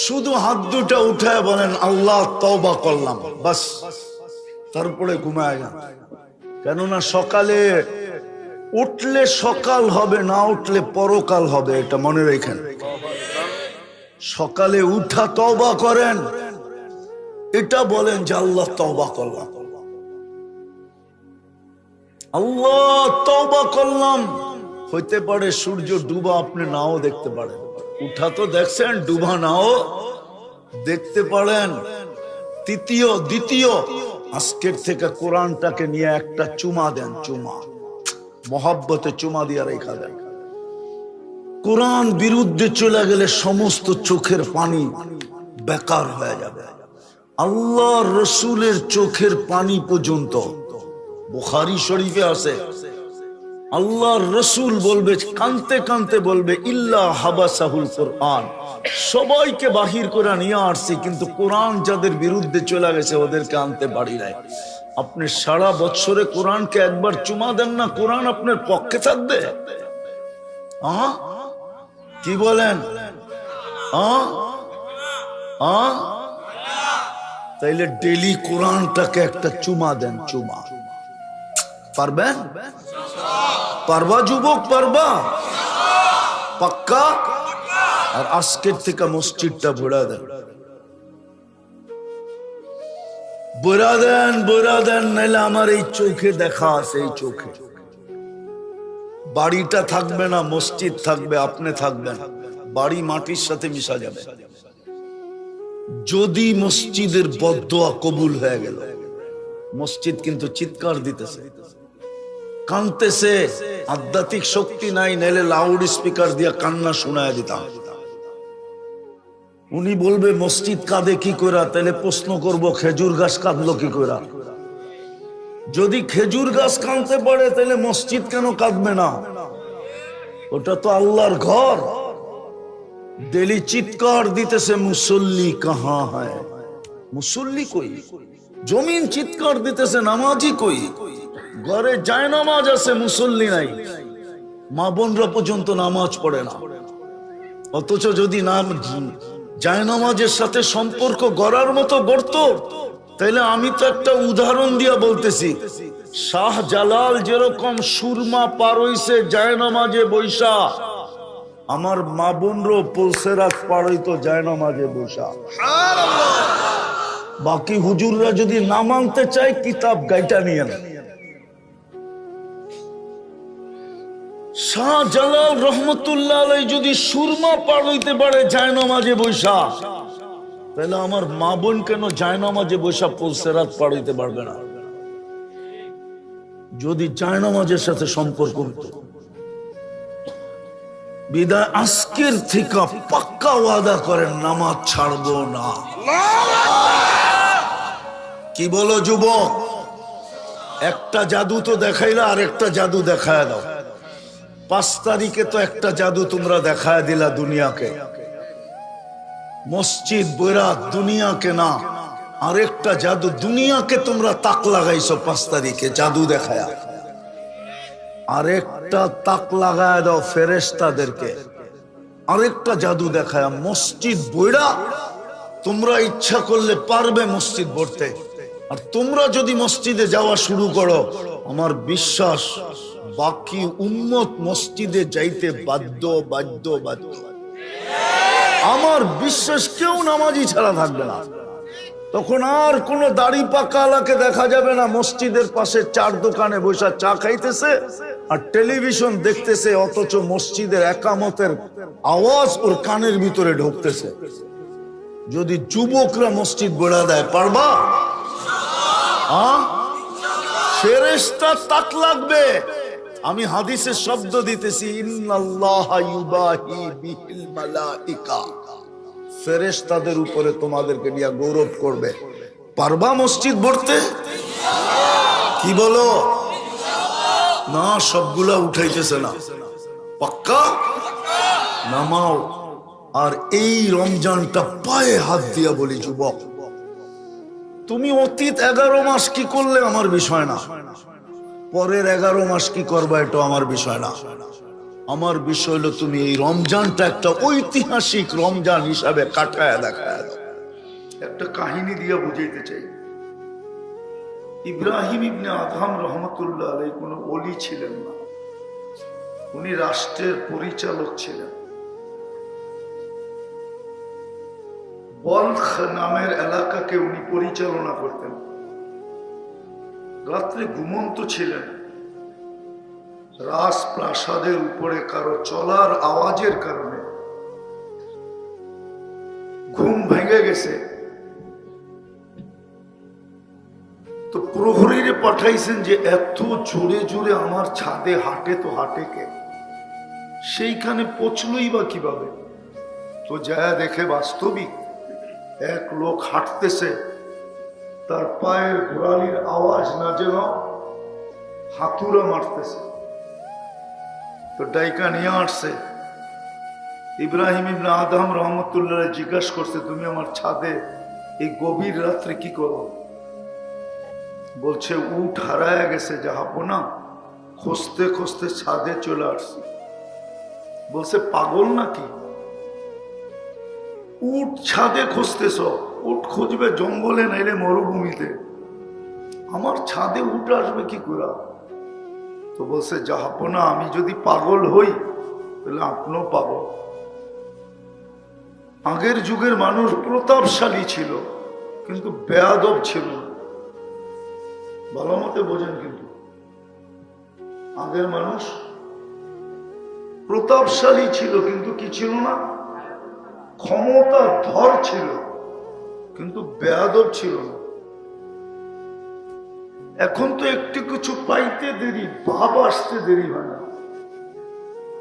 শুধু হাত দুটা উঠায় বলেন, আল্লাহ তওবা করলাম, বাস। তারপরে ঘুমায় যান। কেননা সকালে উঠলে সকাল হবে, না উঠলে পরকাল হবে, এটা মনে রাখেন। সকালে উঠা তওবা করেন, এটা বলেন যে আল্লাহ তওবা করলাম, আল্লাহ তওবা করলাম। হইতে পারে সূর্য ডুবা আপনি নাও দেখতে পারেন, উঠা তো দেখছেন, ডুবা নাও দেখতে পারেন। দ্বিতীয়, আজকের থেকে কোরআনটাকে নিয়ে একটা চুমা দেন, চুমা, মহব্বতে চুমা দিয়া রেখা দেন। কোরআন বিরুদ্ধে চলে গেলে সমস্ত চোখের পানি বেকার হয়ে যাবে। আল্লাহ রসুলের চোখের পানি পর্যন্ত বুখারী শরীফে আছে, আল্লাহর রসুল বলবে, কানতে কানতে বলবে, ইল্লা হাবাসাহুল কোরআন, সবাইকে বাহির করে নিয়ে আসছি, কিন্তু কোরআন যাদের বিরুদ্ধে চলে গেছে ওদেরকে আনতে পারি নাই। আপনি সারা বছরে কোরআনকে একবার চুমা দেন না, কোরআন আপনার পক্ষে থাকবে? কি বলেন? তাইলে ডেলি কোরআনটাকে একটা চুমা দেন, চুমা। পারবেন? পারবা যুবক, পারবা? পাক্কা? আর আজকের থেকে মসজিদটা ভরা দেন, বইরা দেন, নাইলে আমার এই চোখে দেখা আছে, এই চোখে। বাড়িটা থাকবে না, মসজিদ থাকবে, আপনি থাকবেন। বাড়ি মাটির সাথে মিশা যাবে। যদি মসজিদের বদদোয়া কবুল হয়ে গেল, মসজিদ কিন্তু চিৎকার দিতেছে, কানতেছে, আধ্যাত্মিক শক্তি নাই, নাইলে লাউড স্পিকার দিয়া কান্না শোনায় দিতাম। উনি বলবে মসজিদ কাঁদে কি করে, তাহলে প্রশ্ন করব খেজুর গাছ কাঁদলো কি করে? যদি খেজুর গাছ কাঁদতে পারে, তাহলে মসজিদ কেন কাঁদবে না? ওটা তো আল্লাহর ঘর। ডেলি চিৎকার দিতেছে, মুসল্লি কাহা হয়? মুসল্লি কই? জমিন চিৎকার দিতেছে, নামাজি কই? ঘরে যায় নামাজ আছে, মুসল্লি নাই। মা বোনরা পর্যন্ত নামাজ পড়ে না। অথচ যদি নাম যায় নামাজের সাথে সম্পর্ক গড়ার মতো গড়ত, তাইলে আমি তো একটা উদাহরণ দিয়া বলতেছি, শাহ জালাল যেরকম সুরমা পার হইছে যায় নামাজে বৈশা, আমার মা বোনরও পুলসেরাত পার হইতো যায় নামাজে বৈশা। বাকি হুজুররা যদি না মানতে চায়, কিতাব গাইটা নিয়ে না। শাহ জালাল রহমতুল্লাহ আলাইহি যদি সুরমা পার হইতে পারে জায়নামাজে বৈশা, তাহলে আমার মা বোন কেন জায়নামাজে বৈশা পুলসেরাত পার হইতে পারবে না? যদি জায়নামাজের সাথে সম্পর্ক হতো। বিদায় আজকের থেকে পাক্কা ওয়াদা করেন নামাজ ছাড়বো না। কি বলো যুবক? একটা জাদু তো দেখাইলা, আর একটা জাদু দেখায় দাও। 5 তারিখে তো একটা জাদু তোমরা দেখায় দিলা দুনিয়াকে, মসজিদ বৈরাত দুনিয়াকে না, আরেকটা জাদু দুনিয়াকে তোমরা তাক লাগাইছো 5 তারিখে জাদু দেখায়া। আরেকটা তাক লাগায় দাও ফেরেশতাদেরকে, আরেকটা জাদু দেখায় মসজিদ বৈরা তোমরা ইচ্ছা করলে পারবে মসজিদ ভরতে। আর তোমরা যদি মসজিদে যাওয়া শুরু করো, আমার বিশ্বাস বাকি উম্মত মসজিদে যাইতে বাধ্য বাধ্য বাধ্য। আমার বিশ্বাস কেউ নামাজি ছাড়া থাকবে না। তখন আর কোন দাড়ি পাকালাকে দেখা যাবে না মসজিদের পাশে 4 দোকানে বসে চা খাইতেছে আর টেলিভিশন দেখতেছে, অথচ মসজিদের একামতের আওয়াজ ওর কানের ভিতরে ঢুকতেছে। যদি যুবকরা মসজিদ গড়া দেয়, পারবা? ফেরেশতা তাক লাগবে। আমি হাদিসের শব্দ দিতেছি, ইন্নাল্লাহা ইউবাহি বিহিল মালাইকা। ফেরেশতাদের উপরে তোমাদেরকে নিয়ে গৌরব করবে। পারবা মসজিদ ভরতে? কি বলো? না, সবগুলা উঠাইতেছে না। পাক্কা নামাও। আর এই রমজানটা পায়ে হাত দিয়া বলি যুবক, তুমি অতীত 11 মাস কি করলে আমার বিষয় না, পরের 11 মাস কি করবা এটা আমার বিষয় না। আমার বিষয় হলো তুমি এই রমজানটা একটা ঐতিহাসিক রমজান হিসাবে কাটায় দেখায় দাও। একটা কাহিনী দিয়া বুঝাইতে চাই। ইব্রাহিম ইবনে আদহাম রহমতুল্লাহ আলাইহি কোনো ওলি ছিলেন না, উনি রাষ্ট্রের পরিচালক ছিলেন। বলখ নামের এলাকাকে উনি পরিচালনা করতেন। রাত্রে ঘুমন্ত ছিলেন। রাজপ্রাসাদের উপরে কারো চলার আওয়াজের কারণে ঘুম ভেঙে গেছে। তো প্রহরীরে পাঠাইছেন যে এত জোরে জোরে আমার ছাদে হাঁটে তো হাঁটে কে, সেইখানে পৌঁছলই বা কিভাবে। তো যায় দেখে বাস্তবিক এক লোক হাঁটতেছে, তার পায়ের গোড়ালির আওয়াজ না যেন হাতুড়া মারতেছে। তো ডাইকা নিয়ে আসছে। ইব্রাহিম ইবনে আদহাম রহমতুল্লাহ জিজ্ঞাসা করছে, তুমি আমার ছাদে এই গভীর রাত্রে কি করো? বলছে, উট হারায় গেছে জাহাপনা, খুঁজতে খুঁজতে ছাদে চলে আসছি। বলছে, পাগল নাকি? উট ছাদে খুঁজতেছ? উট খুঁজবে জঙ্গলে, নাইলে মরুভূমিতে। আমার ছাদে উট আসবে কি করে? তো বলছে, জাহাপনা আমি যদি পাগল হই তাহলে আপনিও পাগল। আগের যুগের মানুষ প্রতাপশালী ছিল কিন্তু বেয়াদব ছিল না। ভালো মতে বোঝেন, কিন্তু আগের মানুষ প্রতাপশালী ছিল কিন্তু কি ছিল না? ক্ষমতা ধর ছিল কিন্তু বেয়াদব ছিল না। এখন তো একটু কিছু পাইতে দেরি, ভাব আসতে দেরি হয় না,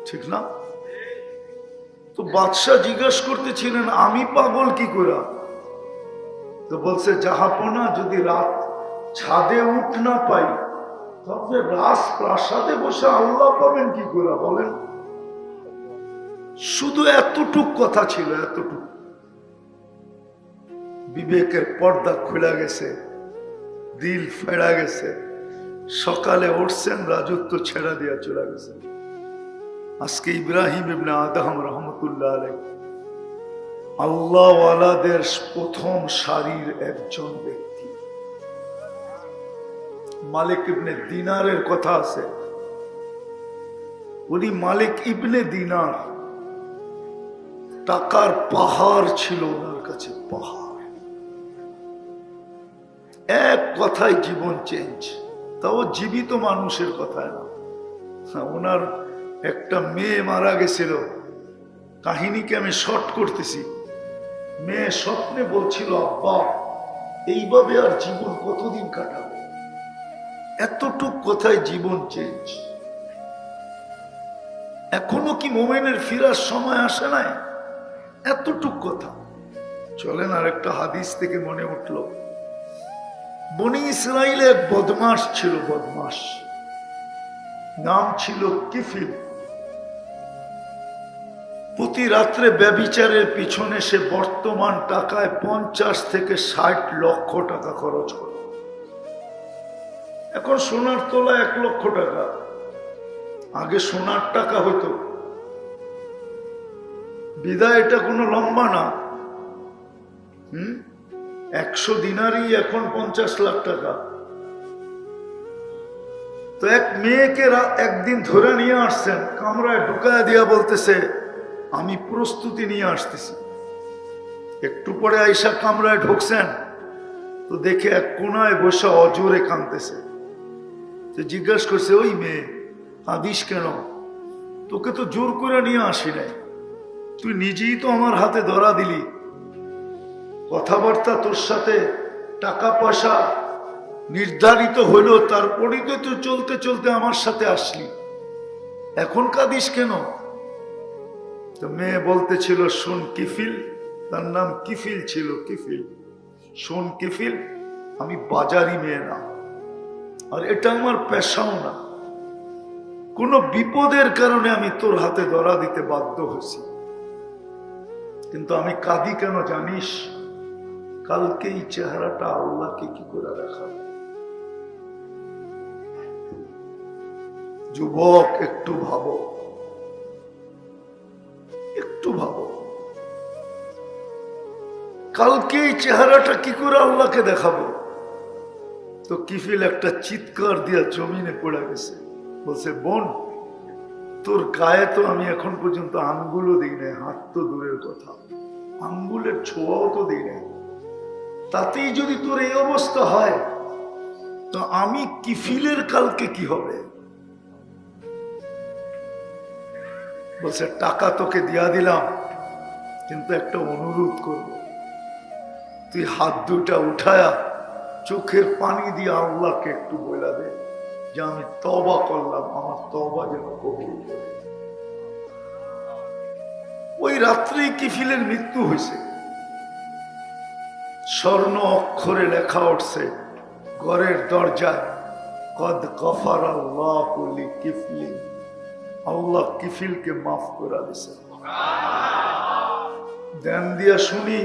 ঠিক না? তো বাদশাহ জিজ্ঞাসা করতেছিলেন, আমি পাগল কি করে? তো বলছে, জাহাপনা যদি রাত ছাদে উঠ না পাই তাহলে রাজপ্রাসাদে বসে আল্লাহ পাবেন কি করে বলেন? শুধু এতটুক কথা ছিল, এতটুক। বিবেকের পর্দা খুলে গেছে, দিল ফেরা গেছে। সকালে উঠছেন, রাজত্ব ছেড়া দিয়া চলে গেছে। আজকে ইব্রাহিম ইবনে আদহাম রহমতুল্লাহ আলাইহি আল্লাহওয়ালাদের প্রথম সারির একজন ব্যক্তি। মালিক ইবনে দিনারের কথা আছে, উনি মালিক ইবনে দিনার, টাকার পাহাড় ছিল ওনার কাছে, পাহাড়। এক কথায় জীবন চেঞ্জ, তাও জীবিত মানুষের কথায় না। ওনার একটা মেয়ে মারা গেছিল, কাহিনীকে আমি শর্ট করতেছি। মেয়ে স্বপ্নে বলছিল, আব্বা এইভাবে আর জীবন কতদিন কাটাবো? এতটুক কথায় জীবন চেঞ্জ। এখনো কি মোমেনের ফিরার সময় আসে নাই? এতটুক কথা। চলেন আর একটা হাদিস থেকে মনে উঠল, বনি ইসরাইলে এক বদমাস ছিল, বদমাস, নাম ছিল কিফিল। প্রতি রাত্রে ব্যভিচারের পিছনে সে বর্তমান টাকায় 50 থেকে 60 লক্ষ টাকা খরচ করে। এখন সোনার তোলা 1 লক্ষ টাকা, আগে সোনার টাকা হতো। বিদায় এটা কোনো লম্বা না। 100 দিনারই এখন 50 লাখ টাকা। তো এক মেয়েকে একদিন ধরে নিয়ে আসছেন, কামরায় ঢুকায় দিয়া বলতেছে, আমি প্রস্তুতি নিয়ে আসতেছি। একটু পরে আইসা কামরায় ঢুকছেন তো দেখে এক কোনায় বসে অজোরে কাঁদতেছে। তো জিজ্ঞাসা করছে, ওই মেয়ে কাঁদিস কেন? তোকে তো জোর করে নিয়ে আসি নাই, তুই নিজেই তো আমার হাতে ধরা দিলি, কথাবার্তা তোর সাথে টাকা পয়সা নির্ধারিত হইল, তারপরেই তো তুই চলতে চলতে আমার সাথে আসলি, এখন কাঁদিস কেন? তো মেয়ে বলতেছিল, শোন কিফিল, তার নাম কিফিল ছিল, কিফিল, শোন কিফিল, আমি বাজারি মেয়ে না, আর এটা আমার পেশাও না। কোন বিপদের কারণে আমি তোর হাতে ধরা দিতে বাধ্য হয়েছি, কিন্তু আমি কাঁদি কেন জানিস? কালকে এই চেহারাটা আল্লাহকে কি করে দেখাবে? যুবক, একটু ভাবো, একটু ভাবো, কালকে এই চেহারাটা কি করে আল্লাহকে দেখাবো? তো কিফিল একটা চিৎকার দিয়া জমিনে পড়ে গেছে, বলছে, বোন, তোর গায়ে তো আমি এখন পর্যন্ত আঙ্গুলও দিই নাই, হাত তো দূরের কথা, আঙ্গুলের ছোঁয়াও তো দিই নাই, তাতেই যদি তোর এই অবস্থা হয়, তো আমি কিফিলের কালকে কি হবে? বলছে, টাকা তোকে দিয়া দিলাম, কিন্তু একটা অনুরোধ করব, তুই হাত দুটা উঠায়া চোখের পানি দিয়ে আল্লাহকে একটু বলে দে যে আমি তওবা করলাম, আমার তওবা যেন কবুল করে। ওই রাত্রেই কিফিলের মৃত্যু হয়েছে। স্বর্ণ অক্ষরে লেখা উঠছে ঘরের দরজায়, কদ গফার আল্লাহু লিকিফলিন, আল্লাহ কিফিলকে মাফ করে দিয়েছে। ধ্যান দিয়া শুনি,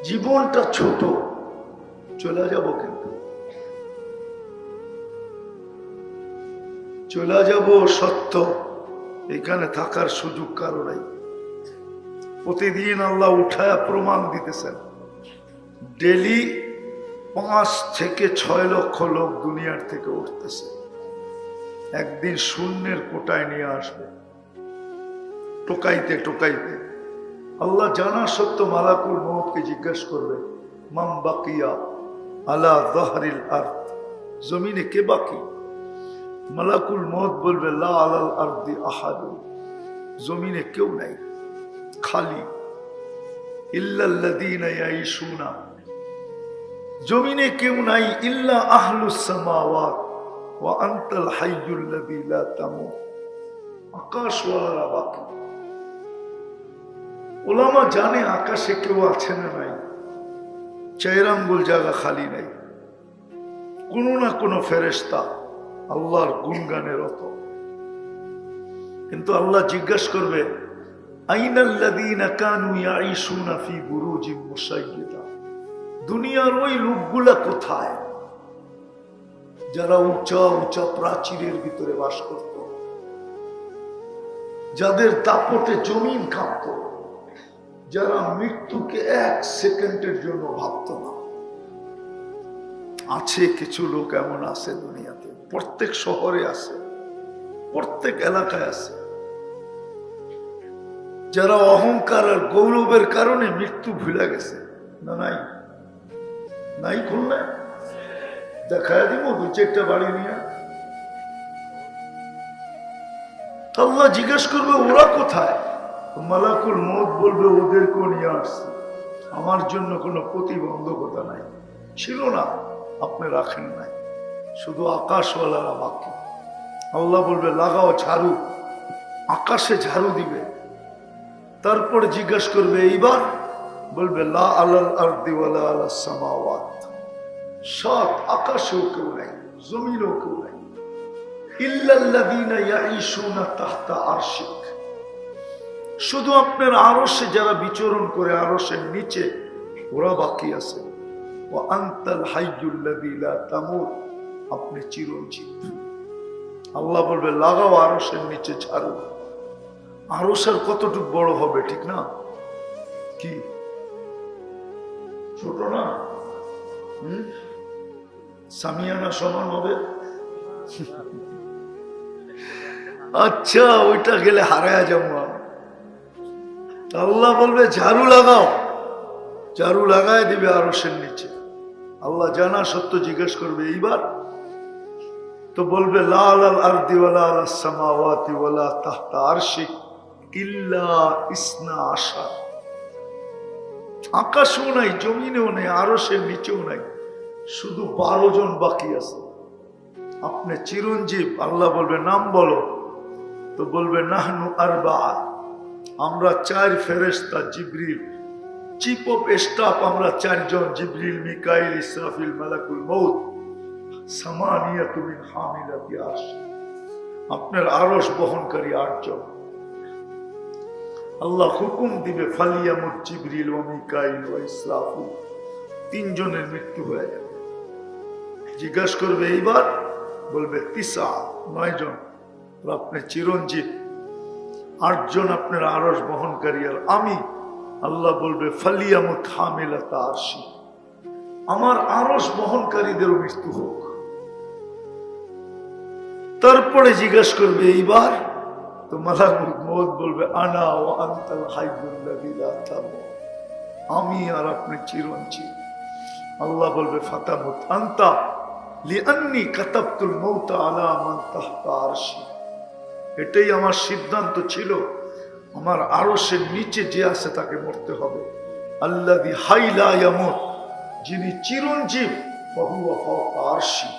জীবনটা ছোট, চলে যাব, কিন্তু চলে যাব সত্য, এখানে থাকার সুযোগ কারো নাই। প্রতিদিন আল্লাহ উঠায়া প্রমাণ দিতেছেন, ডেলি 5 থেকে 6 লক্ষ লোক দুনিয়ার থেকে উঠতেছে, একদিন শূন্যের কোটায় নিয়ে আসবে, টোকাইতে টোকাইতে। আল্লাহ জানা সত্য মালাকুল মউতকে জিজ্ঞাসা করবে, মাম বাকিয়া আলা যাহরিল আরদ, জমিনে কে বাকি? মালাকুল মউত বলবে, লা আলাল আরদি আহাদ, জমিনে কেউ নাই, খালি। ইল্লাল্লাযীনা ইয়াঈশুনা, জমিনে কেউ নাই, ইল্লা আহলুস সামাওয়াত ওয়া আনতাল হাইয়ুল্লাযী লা তামুত, আকাশওয়ালারা বাকি। ওলামা জানে আকাশে কেউ আছে না নাই, 4 আঙ্গুল জায়গা খালি নাই, কোনো না কোনো ফেরেশতা আল্লাহর গুণগানের রত। কিন্তু আল্লাহ জিজ্ঞাসা করবে, আইনাল্লাযীনা কানু ইয়াঈশুনা ফি বুরুজিন মুশাইয়্যিদা, দুনিয়ার ওই লোকগুলা কোথায় যারা উঁচা উঁচা প্রাচীরের ভিতরে বাস করত, যাদের দাপটে জমিন কাঁপত, যারা মৃত্যুকে 1 সেকেন্ডের জন্য ভাবত না? আছে কিছু লোক এমন আছে দুনিয়াতে, প্রত্যেক শহরে আছে, প্রত্যেক এলাকায় আছে, যারা অহংকার আর গৌরবের কারণে মৃত্যু ভুলে গেছে। না নাই? নাই খুলনা? দেখায় দিব 2-4টা বাড়ি নিয়ে। আল্লাহ জিজ্ঞেস করবে, ওরা কোথায়? মালাকুল মউত বলবে, ওদেরকেও নিয়ে আসছি, আমার জন্য কোনো প্রতিবন্ধকতা নাই, ছিল না, আপনি রাখেন নাই, শুধু আকাশওয়ালারা বাকি। আল্লাহ বলবে লাগাও ঝাড়ু, আকাশে ঝাড়ু দিবে। তারপরে জিজ্ঞাসা করবে এইবার, বলবে লা আলাল আরদি ওয়ালা আলাস সামাওয়াত, সাত আকাশেও কেউ নাই, জমিনও কেউ নাই, ইল্লাল্লাযীনা ইয়াঈশুনা তাহতা আরশিক, শুধু আপনার আরশে যারা বিচরণ করে, আরশের নিচে ওরা বাকি আছে। ওয়া আনতাল হাইয়ুল্লাযী লা তামুত, আপনি চিরঞ্জীব। আল্লাহ বলবে লাগাও আরশের নিচে ঝাড়ু। আরশের কতটুকু বড় হবে, ঠিক না? কি ছোট না? সামিয়ানা সমান হবে। আচ্ছা, ওইটা গেলে হারায়া যাবো। আল্লাহ বলবে ঝাড়ু লাগাও, ঝাড়ু লাগায় দিবে আরশের নিচে। আল্লাহ জানা সত্য জিজ্ঞেস করবে এইবার, তো বলবে লা আলাল আরদি ওয়ালা আলাস সামাওয়াতি ওয়ালা তাহতা আরশিক ইল্লা ইসনা আশার, আকাশেও নাই, জমিনেও নেই, আরশের নিচেও নাই, শুধু 12 জন বাকি আছে। আপনি চিরঞ্জীব। আল্লাহ বলবে নাম বলো, তো বলবে নাহনু আরবা, আমরা 4 ফেরেশতা, জিবরিল চিফ অফ স্টাফ, আমরা 4 জন, জিবরিল, মিকাইল, ইসরাফিল, মালাকুল মউত, সামানিয়াতু মিন হামিলাতি আরশ, আপনার আরশ বহনকারী 8 জন। আল্লাহ হুকুম দিবে ফালিয়ামুত জিবরিল ওয়া মিকাইল ওয়া ইসরাফিল, 3 জনের মৃত্যু হয়ে যাবে। জিজ্ঞাসা করবে এইবার, বলবে 9 জন, আপনি চিরঞ্জীব, 8 জন আপনার আরশ বহনকারী, আর আমি। আল্লাহ বলবে ফালিয়ামুত হামিলাতা আরশি, আমার আরশ বহনকারীদেরও মৃত্যু হোক। তারপরে জিজ্ঞাসা করবে এইবার, তো মালাকুল মউত বলবে আনা ওয়া আনতাল হাইয়ুল্লাযী লা তামুত, আমি আর আপনি চিরঞ্জীব। আল্লাহ বলবে ফাতামুত আনতা লিআন্নী কাতাবতুল মাউতা আলা মান তাহতা আরশি, এটাই আমার সিদ্ধান্ত ছিল, আমার আরশের নিচে যে আছে তাকে মরতে হবে। আল্লাযী হাইয়া লা ইয়ামুত, যিনি চিরঞ্জীব, ফাহুয়া ফাওকা আরশি,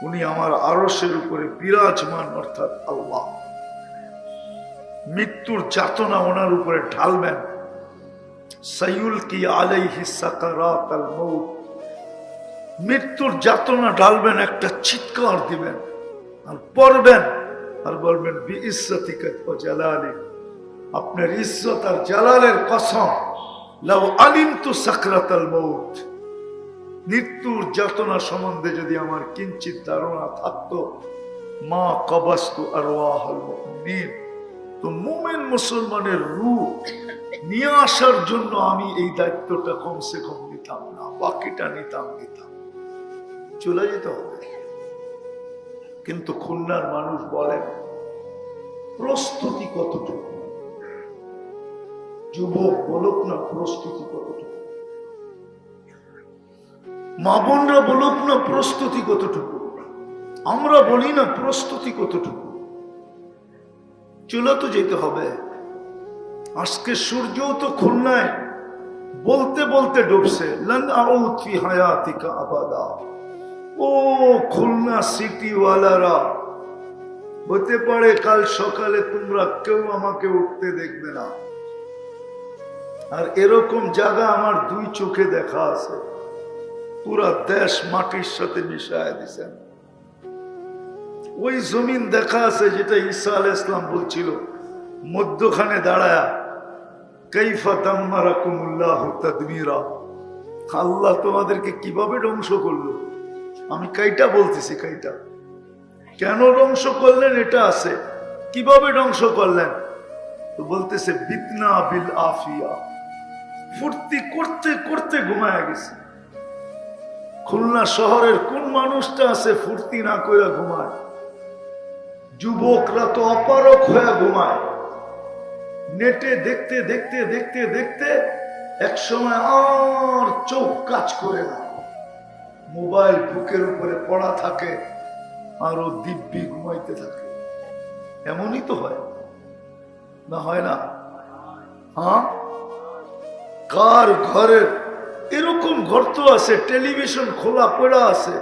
উনি আমার আরশের উপরে বিরাজমান, অর্থাৎ আল্লাহ। মৃত্যুর যাতনা ওনার উপরে ঢালবেন। সাইয়ুলকি আলাইহি সাকারাতাল মাউত, মৃত্যুর যাতনা ঢালবেন, একটা চিৎকার দিবেন আর পড়বেন আর বলবেন বিইজ্জতিকা ওয়া জালালিক, আপনার ইজ্জত আর জালালের কসম, লাউ আলিমতু সাকরাতাল মাউত, মৃত্যুর যাতনা সম্বন্ধে যদি আমার কিঞ্চিত ধারণা থাকতো, মা কবাস্তু আরওয়াহুল মুমিনিন, তো মুমিন মুসলমানের রূহ নিয়ে আসার জন্য আমি এই দায়িত্বটা কমসে কম নিতাম না, বাকিটা নিতাম। চলে যেতে হবে। কিন্তু খুলনার মানুষ বলেন প্রস্তুতি কতটুকু? যুবক বলুক না প্রস্তুতি কতটুকু, মা বোনরা বলুক না প্রস্তুতি কতটুকু, আমরা বলি না প্রস্তুতি কতটুকু। চলে তো যেতে হবে। আজকে সূর্যও তো খুলনায় বলতে বলতে ডুবছে, লান আউদ ফি হায়াতিকা আবাদা। ও খুলনা সিটি ওয়ালারা, হতে পারে কাল সকালে তোমরা কেউ আমাকে উঠতে দেখবে না। আর এরকম জায়গা আমার 2 চোখে দেখা আছে, পুরা দেশ মাটির সাথে মিশায় দিছেন। ওই জমিন দেখা আছে যেটা ঈসা আলাইহিস সালাম বলছিল, মধ্যখানে দাঁড়ায়া কাইফা দাম্মারাকুমুল্লাহু তাদমীরা, আল্লাহ তোমাদেরকে কিভাবে ধ্বংস করলো। আমি কাইটা বলতেছি, কাইটা কেন ধ্বংস করলেন এটা আছে, কিভাবে ধ্বংস করলেন, তো বলতেছে বিতনা বিল আফিয়া, ফুর্তি করতে করতে ঘুমায় গেছে। খুলনা শহরের কোন মানুষটা আছে ফুর্তি না করে ঘুমায়? যুবকরা তো অপারক হয়ে ঘুমায়। নেটে দেখতে দেখতে দেখতে দেখতে এক সময় আর চোখ কাজ করে না, মোবাইল বুকের উপরে পড়া থাকে, আরো দিব্যি ঘুমাইতে থাকে। এমনই তো হয় না, হয় না? হ্যাঁ, কার ঘরের এরকম ঘর তো আছে, টেলিভিশন খোলা পড়া আছে,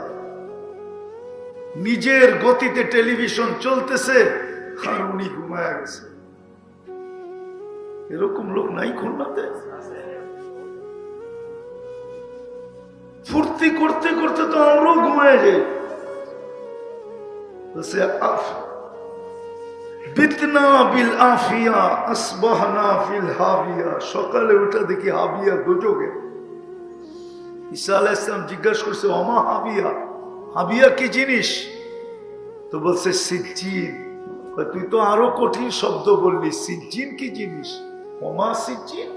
নিজের গতিতে টেলিভিশন চলতেছে আর উনি ঘুমায় গেছে। এরকম লোক নাই খুলনাতে? ফুর্তি করতে করতে তো আমরাও ঘুমায় যাই। বিতনা বিল আফিয়া আসবাহনা ফিল হাবিয়া, সকালে উঠে দেখি হাবিয়া দুজকে। ঈসা আলাইহিস সালাম জিজ্ঞাসা করছে, ওমা হাবিয়া, হাবিয়া কি জিনিস? তো বলছে সিজ্জিন। তুই তো আরো কঠিন শব্দ বললি, সিজ্জিন কি জিনিস? ওমা সিজ্জিন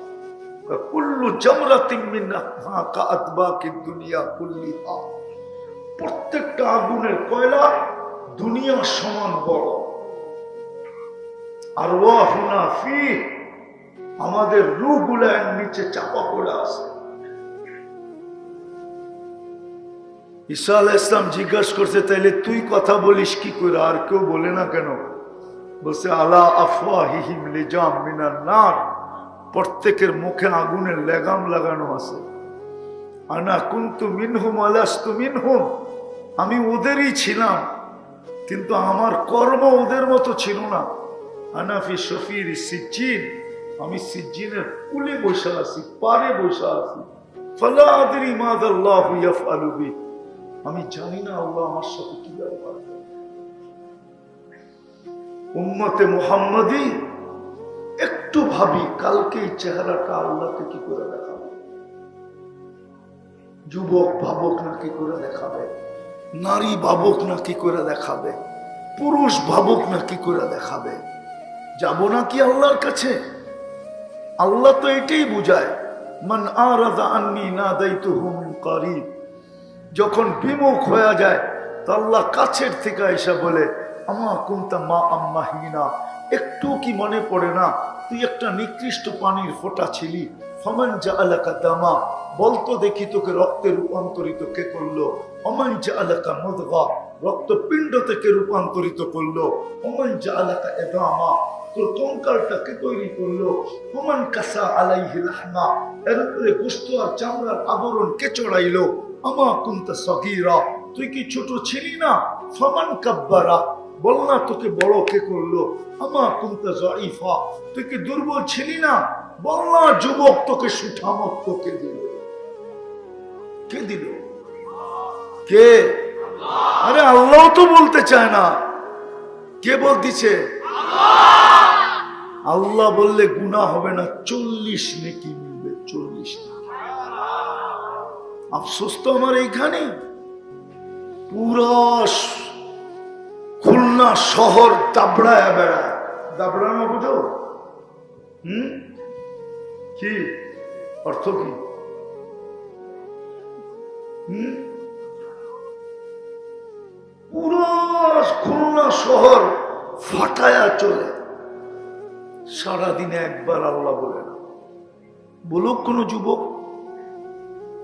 কুল্লু জামরাতিন মিনহা কাআতবাকিদ দুনিয়া কুল্লিহা, প্রত্যেকটা আগুনের কয়লা দুনিয়ার সমান বড়। আর ওয়াহুনা ফি, আমাদের রূহগুলো এর নিচে চাপা পড়ে আছে। ঈসা আলাইহিস সালাম জিজ্ঞাসা করছে, তাইলে তুই কথা বলিস কি করে, আর কেউ বলে না কেন? বলছে আলা আফওয়াহিহিম লিজাম মিনান নার, প্রত্যেকের মুখে আগুনের লেগাম লাগানো আছে। আনা কুনতু মিনহুম আলাস্তু মিনহুম, আমি ওদেরই ছিলাম, কিন্তু আমার কর্ম ওদের মতো ছিল না। আনা ফি শফির সিজ্জিন, আমি সিজ্জিনের কুলে বসে আছি, পারে বসে আছি। ফালা আদরি মাযাল্লাহু ইয়াফআলু বি, আমি জানি না আল্লাহ আমার সাথে কি ব্যবহার করবে। উম্মতে মুহাম্মাদি একটু ভাবি, কালকে এই চেহারাটা আল্লাহকে কি করে দেখাবে? যুবক ভাবক না কি করে দেখাবে? নারী ভাবক না কি করে দেখাবে? পুরুষ ভাবক না কি করে দেখাবে? যাব না কি আল্লাহর কাছে? আল্লাহ তো এটাই বুঝায়, মান আরাদা আন্নি নাদাইতুহু মিন কারিব, যখন বিমুখ হয়ে যায় তো আল্লাহ কাছের থেকে এসে বলে, আমা কুনতা মা আম্মাহিনা, একটু কি মনে পড়ে না তুই একটা নিকৃষ্ট পানির ফোঁটা ছিলি? ফামান জাআলাকা দামা, বলতো দেখি তোকে রক্তে রূপান্তরিত কে করলো? ওমান জাআলাকা মুদগা, রক্তপিণ্ড থেকে রূপান্তরিত করলো। ওমান জাআলাকা ইদামা, তোর কঙ্কালটাকে তৈরি করলো। ওমান কাসা আলাইহি লাহমা, এর উপরে গোশত আর চামড়ার আবরণ কে চড়াইলো? আমা কুনতা সগীরা, তুই কি ছোট ছিলি না? ফামান কাব্বারা, বল না তোকে বড় কে করলো? আমা কুনতা যায়ীফা, তুই কি দুর্বল ছিলি না? বল না যুবক তোকে সুঠামত্ব কে দিল? কে দিল? কে? আরে আল্লাহ তো বলতে চায় না, কে বলতেছে? আল্লাহ বললে গুনাহ হবে না, 40 নেকি মিলবে, 40। আফসোস তো আমার এইখানে, পুরা খুলনা শহর দাবড়ায় বেড়ায়। দাবড়ানো বুঝো? কি অর্থ কি? পুরো খুলনা শহর ফাটায়া চলে, সারাদিনে একবার আল্লাহ বলে না। বলুক কোন যুবক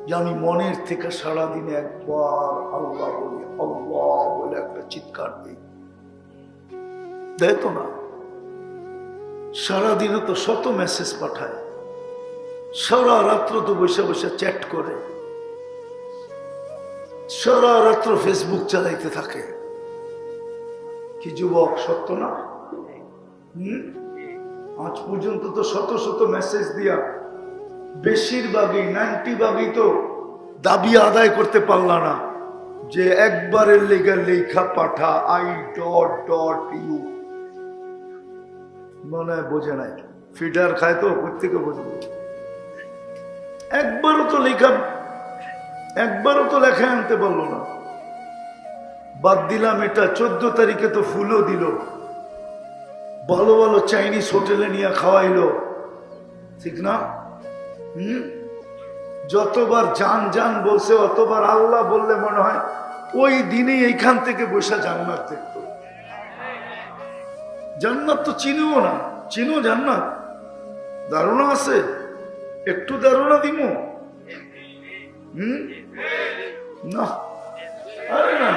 যে আমি মনের থেকে সারাদিনে একবার আল্লাহ বলি, আল্লাহ বলে একটা চিৎকার দিই, দেয় তো না। সারাদিনে তো শত মেসেজ পাঠায়, সারা রাত্র তো বসে বসে চ্যাট করে, সারা রাত্র ফেসবুক চালাইতে থাকে। কি যুবক, সত্য না? আজ পর্যন্ত তো শত শত মেসেজ দিয়া বেশিরভাগই 90% তো দাবি আদায় করতে পারলা না যে একবারের লেখা লেখা পাঠা I.U, মনে হয় বোঝে নাই, ফিডার খায় তো প্রত্যেকে বুঝবে। একবারও তো লেখা আনতে পারলো না। বাদ দিলাম এটা, 14 তারিখে তো ফুলও দিল, ভালো ভালো চাইনিজ হোটেলে নিয়ে খাওয়াইলো, ঠিক না? যতবার জান জান বলছে অতবার আল্লাহ বললে মনে হয় ওই দিনে এইখান থেকে বসে জান্নাত দেখতো। জান্নাত তো চিনিও না, চিনো জান্নাত? ধারণা আছে? একটু ধারণা দিব না? আরে না,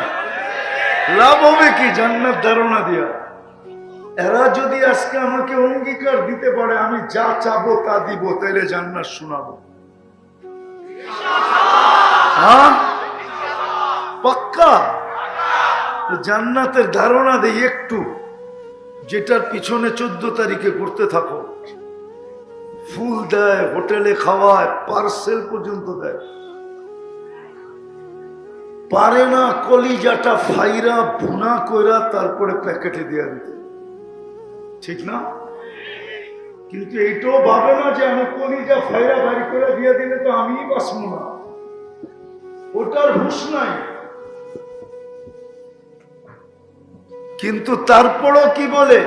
লাভ হবে কি জান্নাত ধারণা দিয়া? এরা যদি আজকে আমাকে অঙ্গীকার দিতে পারে আমি যা চাবো তা দিব, তাইলে জান্নাত শোনাবো। হ্যাঁ পাক্কা? তো জান্নাতের ধারণা দেই একটু, যেটার পিছনে 14 তারিখে ঘুরতে থাকো। ফুল দেয়, হোটেলে খাওয়ায়, পার্সেল পর্যন্ত দেয়। পারে না কলিজাটা ফাইরা ভুনা কইরা তারপরে প্যাকেটে দিয়ে দিতে, ঠিক না? কিন্তু এইটাও ভাবে না যে আমি কলিজা ফাইরা বাড়ি করে দিয়ে দিলে তো আমিই বাঁচবো না, ওটার হুঁশ নাই। কিন্তু তারপরও কি বলে,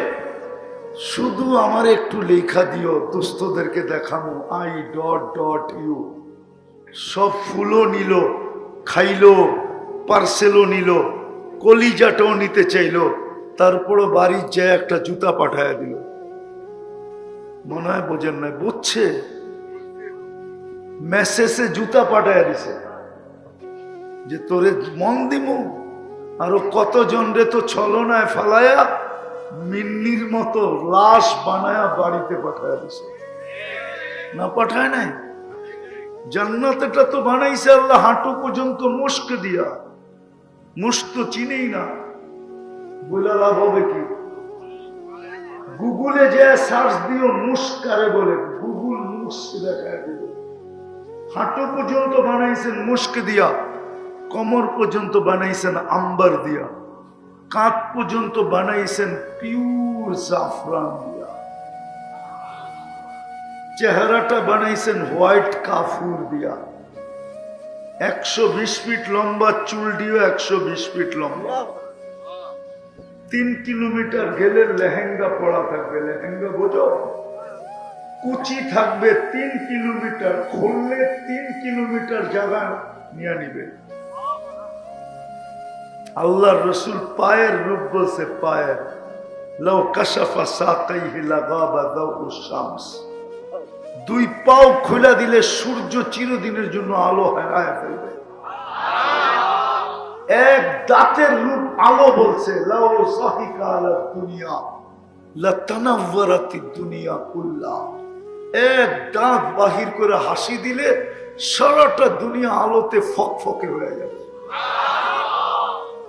শুধু আমার একটু লেখা দিও, দোস্তদেরকে দেখানো I.U। সব ফুলও নিল, খাইলো, পার্সেলও নিল, কলিজাটাও নিতে চাইলো, তারপরও বাড়ির যায় একটা জুতা পাঠায় দিল। মনে হয় বোঝেন নাই, বুঝছে? মেসেজে জুতা পাঠায় দিছে যে তোরে মন দিমু। আরো কতজন রে তো ছলনায় ফালায়া মিন্নির মতো লাশ বানায়া বাড়িতে পাঠায় দিছে। না পাঠায় নাই? জান্নাতটা তো বানাইছে আল্লাহ হাঁটু পর্যন্ত মুস্ক দিয়া। মুস্ক তো চিনেই না, বলে লাভ হবে কি? গুগলে যে সার্চ দিও মুস্ক কারে বলে, গুগল মুস্ক দেখায় দিল। হাঁটু পর্যন্ত বানাইছেন মুস্ক দিয়া, কমর পর্যন্ত বানাইছেন আম্বার দিয়া, কাঁধ পর্যন্ত বানাইছেন পিওর জাফরান দিয়া, চেহারাটা বানাইছেন হোয়াইট কাফুর দিয়া, 120 ফিট লম্বা চুল দিয়ে 120 ফিট লম্বা, 3 কিলোমিটার গেলে লেহেঙ্গা পড়া থাকবে। লেহেঙ্গা বোঝো? কুচি থাকবে 3 কিলোমিটার, খুললে 3 কিলোমিটার জায়গা নিয়ে নিবে। আল্লাহর রসুল পায়ের রূপ বলছে, পায়ের লাউ কাশাফা সাকাইহি লাগাবা দাউস শামস, 2 পাও খোলা দিলে সূর্য চিরদিনের জন্য আলো হারায় ফেলবে। এক দাঁতের রূপ আলো বলছে, লাউ সাহিকা আলা দুনিয়া লাতানাওয়ারাতিদ দুনিয়া কুল্লা, এক দাঁত বাহির করে হাসি দিলে সারাটা দুনিয়া আলোতে ফকফকে হয়ে যাবে।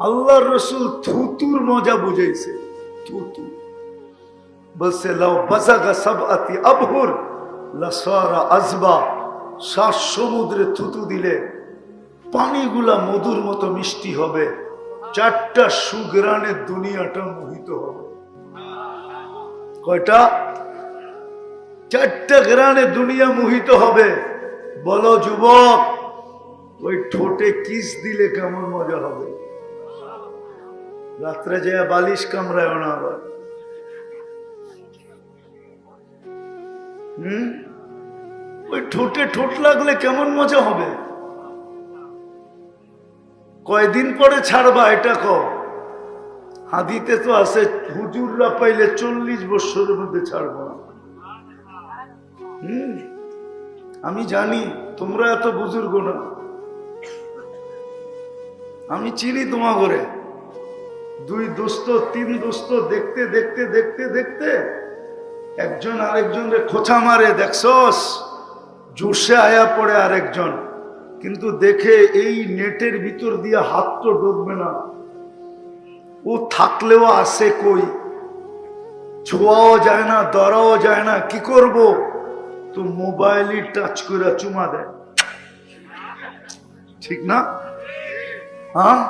আল্লাহর রসুল থুতুর মজা বুঝাইছে। থুতু বলছে লাউ বাজাগা সাবআতি আবহুর লাসারা আজবা, 7 সমুদ্রে থুতু দিলে পানিগুলা মধুর মতো মিষ্টি হবে, 4টা সুগ্রানে দুনিয়াটা মোহিত হবে। কয়টা? 4টা গ্রানে দুনিয়া মোহিত হবে। বলো যুবক, ওই ঠোঁটে কিস দিলে কেমন মজা হবে? রাত্রে যায় বালিশ কামড়ায় না আবার। ওই ঠোঁটে ঠোঁট লাগলে কেমন মজা হবে? কয়দিন পরে ছাড়বা এটা কও? হাদিতে তো আছে হুজুররা পাইলে 40 বছরের মধ্যে ছাড়বা। আমি জানি তোমরা এত বুজুর্গ না, আমি চিনি তোমা করে। 2 দোস্ত 3 দোস্ত দেখতে দেখতে দেখতে দেখতে একজন আরেকজনকে খোঁচা মারে, দেখছস? জোশে আয়া পড়ে আরেকজন, কিন্তু দেখে এই নেটের ভিতর দিয়ে হাত তো ঢুকবে না, ও থাকলেও আসে কই, ছোঁয়াও যায় না, ধরাও যায় না, কি করব? তো মোবাইলই টাচ করে চুমা দেয়, ঠিক না? হ্যাঁ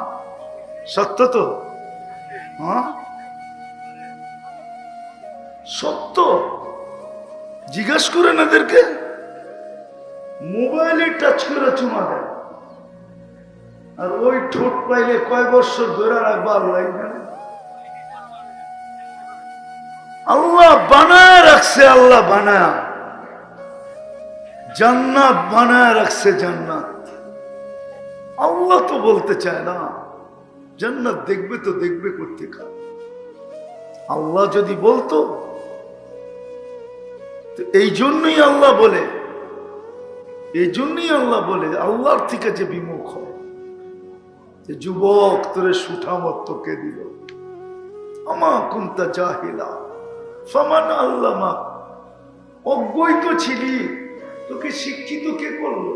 সত্য তো, হ্যাঁ সত্য। জিজ্ঞাস করেন এদেরকে, মোবাইলে টাচ করে চুমা দেয়। আর ওই ঠোঁট পাইলে কয় বছর ধরে রাখবা আল্লাহ জানে। আল্লাহ বানায় রাখছে, আল্লাহ বানায় জান্নাত বানায় রাখছে। জান্নাত আল্লাহ তো বলতে চায় না জান্নাত দেখবে, তো দেখবে কোথেকে? আল্লাহ যদি বলতো, তো এই জন্যই আল্লাহ বলে, এই জন্যই আল্লাহ বলে আল্লাহর থেকে যে বিমুখ হয়, যে যুবক তোরে সুঠামত কে দিল, আমা কুনতা জাহিলা ফামান আল্লামা, অজ্ঞই তো ছিলি, তোকে শিক্ষিত কে করলো?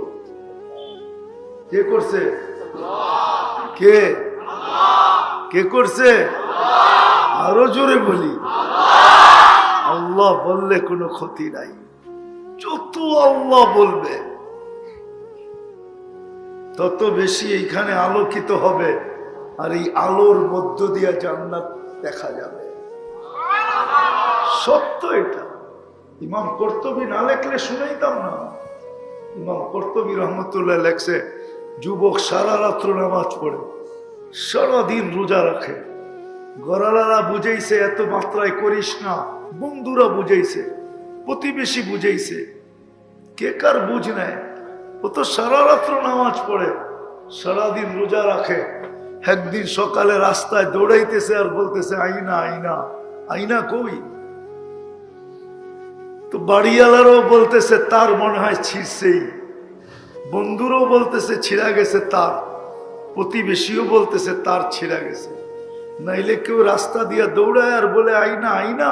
কে করছে? কে? কে করছে? আরো জোরে বলি, আল্লাহ বললে কোনো ক্ষতি নাই। যত আল্লাহ বলবে তত বেশি এইখানে আলোকিত হবে, আর এই আলোর মধ্য দিয়ে জান্নাত দেখা যাবে। সত্য এটা। ইমাম কর্তুবী না লেখলে শুনাইতাম না। ইমাম কর্তুবী রহমতুল্লাহ লেখছে, যুবক সারা রাত্র নামাজ পড়ে, সারাদিন রোজা রাখে। গরালারা বুঝাইছে এত মাত্রায় করিস না, বন্ধুরা বুঝাইছে, প্রতিবেশী বুঝাইছে, কে কার বুঝ নেয়? ও তো সারা রাত্র নামাজ পড়ে, সারাদিন রোজা রাখে। একদিন সকালে রাস্তায় দৌড়াইতেছে আর বলতেছে আইনা আইনা, আইনা কই? তো বাড়িওয়ালারও বলতেছে তার মনে হয় ছিঁড়ছেই, বন্ধুরও বলতেছে ছিঁড়া গেছে তার, প্রতিবেশীও বলতেছে তার ছিঁড়া গেছে। নাইলে কেউ রাস্তা দিয়া দৌড়ায় আর বলে আইনা আইনা।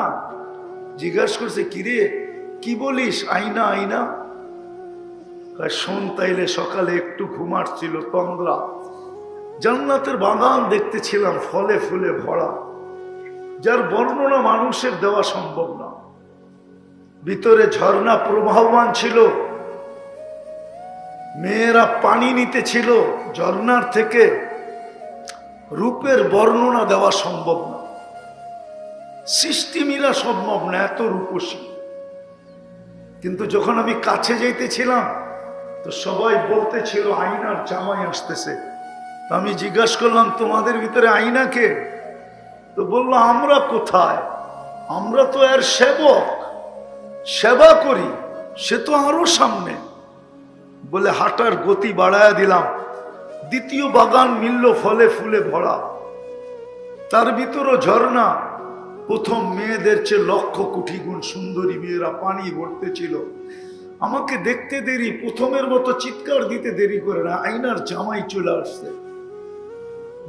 জিজ্ঞাসা করছে কিরে কি বলিস আইনা আইনা? শোন তাইলে, সকালে একটু ঘুমাচ্ছিল তন্দ্রা, জান্নাতের বাগান দেখতেছিলাম ফলে ফুলে ভরা, যার বর্ণনা মানুষের দেওয়া সম্ভব না। ভিতরে ঝর্ণা প্রবাহমান ছিল, মেয়েরা পানি নিতে ছিল ঝর্ণার থেকে, রূপের বর্ণনা দেওয়া সম্ভব না, সৃষ্টি মিলা সম্ভব না, এত রূপসী। কিন্তু যখন আমি কাছে যাইতেছিলাম তো সবাই বলতেছিল আইনার জামাই আসতেছে। আমি জিজ্ঞাসা করলাম তোমাদের ভিতরে আইনা কে? তো বললো আমরা কোথায়, আমরা তো এর সেবক, সেবা করি, সে তো আরো সামনে। বলে হাঁটার গতি বাড়ায়া দিলাম, দ্বিতীয় বাগান মিলল ফলে ফুলে ভরা, তার ভিতরও ঝর্ণা। প্রথম মেয়েদের চেয়ে লক্ষ কোটি গুণ সুন্দরী মেয়েরা পানি ভরতে ছিল। আমাকে দেখতে দেরি, প্রথমের মতো চিৎকার দিতে দেরি করে না, আইনার জামাই চলে আসছে।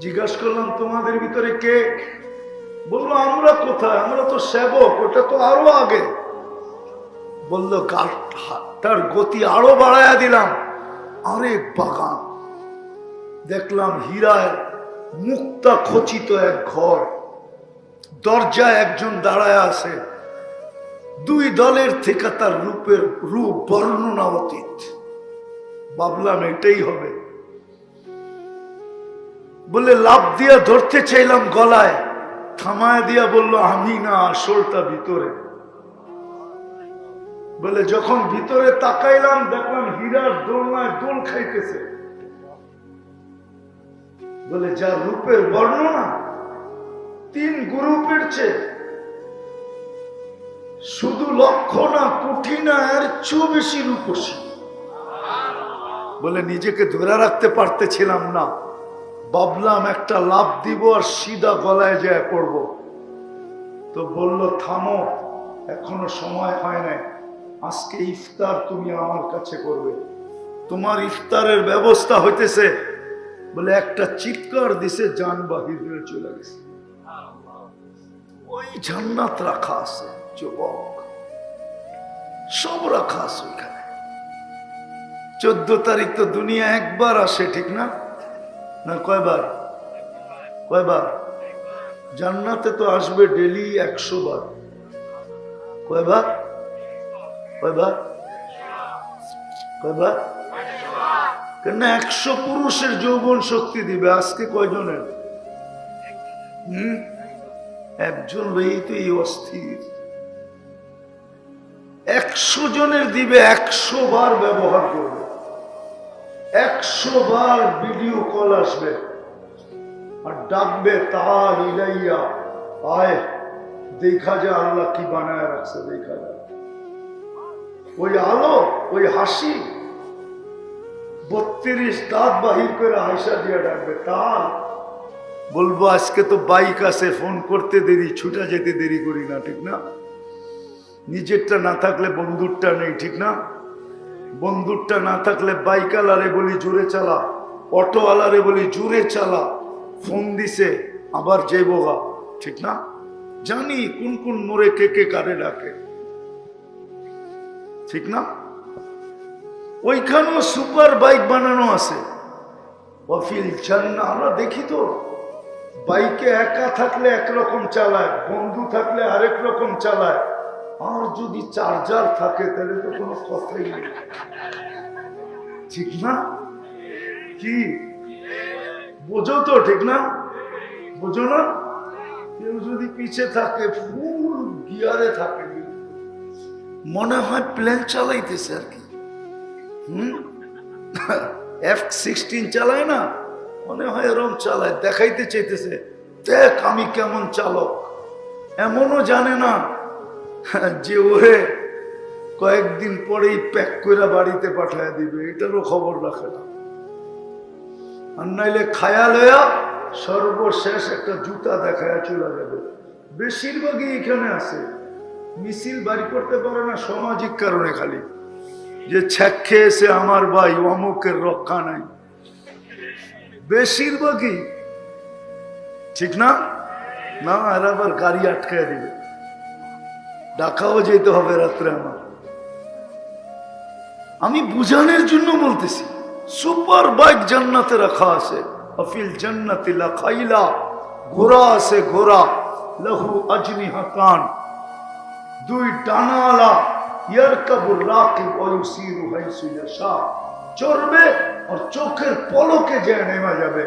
জিজ্ঞাসা করলাম তোমাদের ভিতরে কে? বললো আমরা কোথায়, আমরা তো সেবক, ওটা তো আরো আগে। বললো তার গতি আরো বাড়ায়া দিলাম, আরেক বাগান দেখলাম, হীরায় মুক্তা খচিত এক ঘর, দরজায় একজন দাঁড়ায় আছে, দুই দলের থেকে তার রূপের রূপ বর্ণনা অতীত। ভাবলাম এটাই হবে। বলে লাভ দিয়া ধরতে চাইলাম গলায়, থামায় দিয়া বলল আমি না, আসলটা ভিতরে। বলে যখন ভিতরে তাকাইলাম দেখলাম হীরার দোলনায় দোল খাইতেছে। বলে যার রূপের বর্ণনা 3 গ্রুপের চেয়ে, শুধু লক্ষ না কোটি না, এর চেয়েও বেশি রূপসী। বলে নিজেকে ধরে রাখতে পারতেছিলাম না, ভাবলাম একটা লাভ দিব আর সিধা গলায় যায় পড়ব। তো বলল থামো, এখনো সময় হয় নাই, আজকে ইফতার তুমি আমার কাছে করবে, তোমার ইফতারের ব্যবস্থা হইতেছে। বলে একটা চিৎকার দিছে, জান বাহির হয়ে চলে গেছে। ওই জান্নাত রাখা আছে যুবক, সব রাখা আছে ওইখানে। 14 তারিখ তো দুনিয়া একবার আসে, ঠিক না? না কয়বার? কয়বার? জান্নাতে তো আসবে ডেলি 100 বার। কয়বার? কয়বার? কয়বার? কেন 100 পুরুষের যৌবন শক্তি দিবে, আজকে কয়জনের? একজন লই তো এই অস্থির। 100 জনের দিবে, 100 বার ব্যবহার করবে, 100 বার ভিডিও কল আসবে আর ডাকবে তাআল ইলাইয়া, আয় দেখা যা আল্লাহ কি বানায় রাখছে, দেখা যা। ওই আলো, ওই হাসি, 32 দাঁত বাহির করে হাসা দিয়ে ডাকবে তাআল। বলবো আজকে তো বাইক আছে, ফোন করতে দেরি, ছুটা যেতে দেরি করি না, ঠিক না? নিজেরটা না থাকলে বন্ধুরটা নেই, ঠিক না? বন্ধুরটা না থাকলে বাইক আলারে বলি জোরে চালা, অটো আলারে বলি জোরে চালা, ফোন দিছে আবার যাইবগা, ঠিক না? জানি কোন কোন মোড়ে কে কে কারে ডাকে, ঠিক না? ওইখানেও সুপার বাইক বানানো আছে। ওয়াফিল জান্নাহ, আমরা দেখি তো বাইকে একা থাকলে একরকম চালায়, বন্ধু থাকলে আরেক রকম চালায়, আর যদি চার্জার থাকে তাহলে তো কোনো কথাই নেই, ঠিক না? কি বোঝো তো, ঠিক না? বোঝো না? কেউ যদি পিছে থাকে, ফুল গিয়ারে থাকে, মনে হয় প্লেন চালাইতেছে আর কি। F-16 চালায় না, মনে হয় এরকম চালায়, দেখাইতে চাইতেছে দেখ আমি কেমন চালক। এমনও জানে না যে ওরে কয়েকদিন পরেই প্যাক করে বাড়িতে পাঠায় দিবে, এটারও খবর রাখে না। আর নাইলে খায়াল হইয়া সর্বশেষ একটা জুতা দেখায় চলে যাবে। বেশিরভাগই এখানে আছে, মিছিল বাড়ি করতে পারে না সামাজিক কারণে, খালি যে ছ্যাক খেয়েছে আমার ভাই অমুকের রক্ষা নাই, বেশিরভাগই, ঠিক না? না আর আবার গাড়ি আটকায় দিবে, ঢাকাও যেতে হবে রাত্রে। আমি বুঝানোর জন্য বলতেছি, সুপার বাইক জান্নাতে রাখা আছে, আফিল জান্নাতি লাখাইলা, ঘোড়া আছে, ঘোড়া লাহু আজনিহাতান, দুই ডানাওয়ালা, ইয়ারকাবুর রাকিব ওয়া ইউসিরু হাইসু ইয়াশা, চড়বে আর চোখের পলকে যে নেমে যাবে।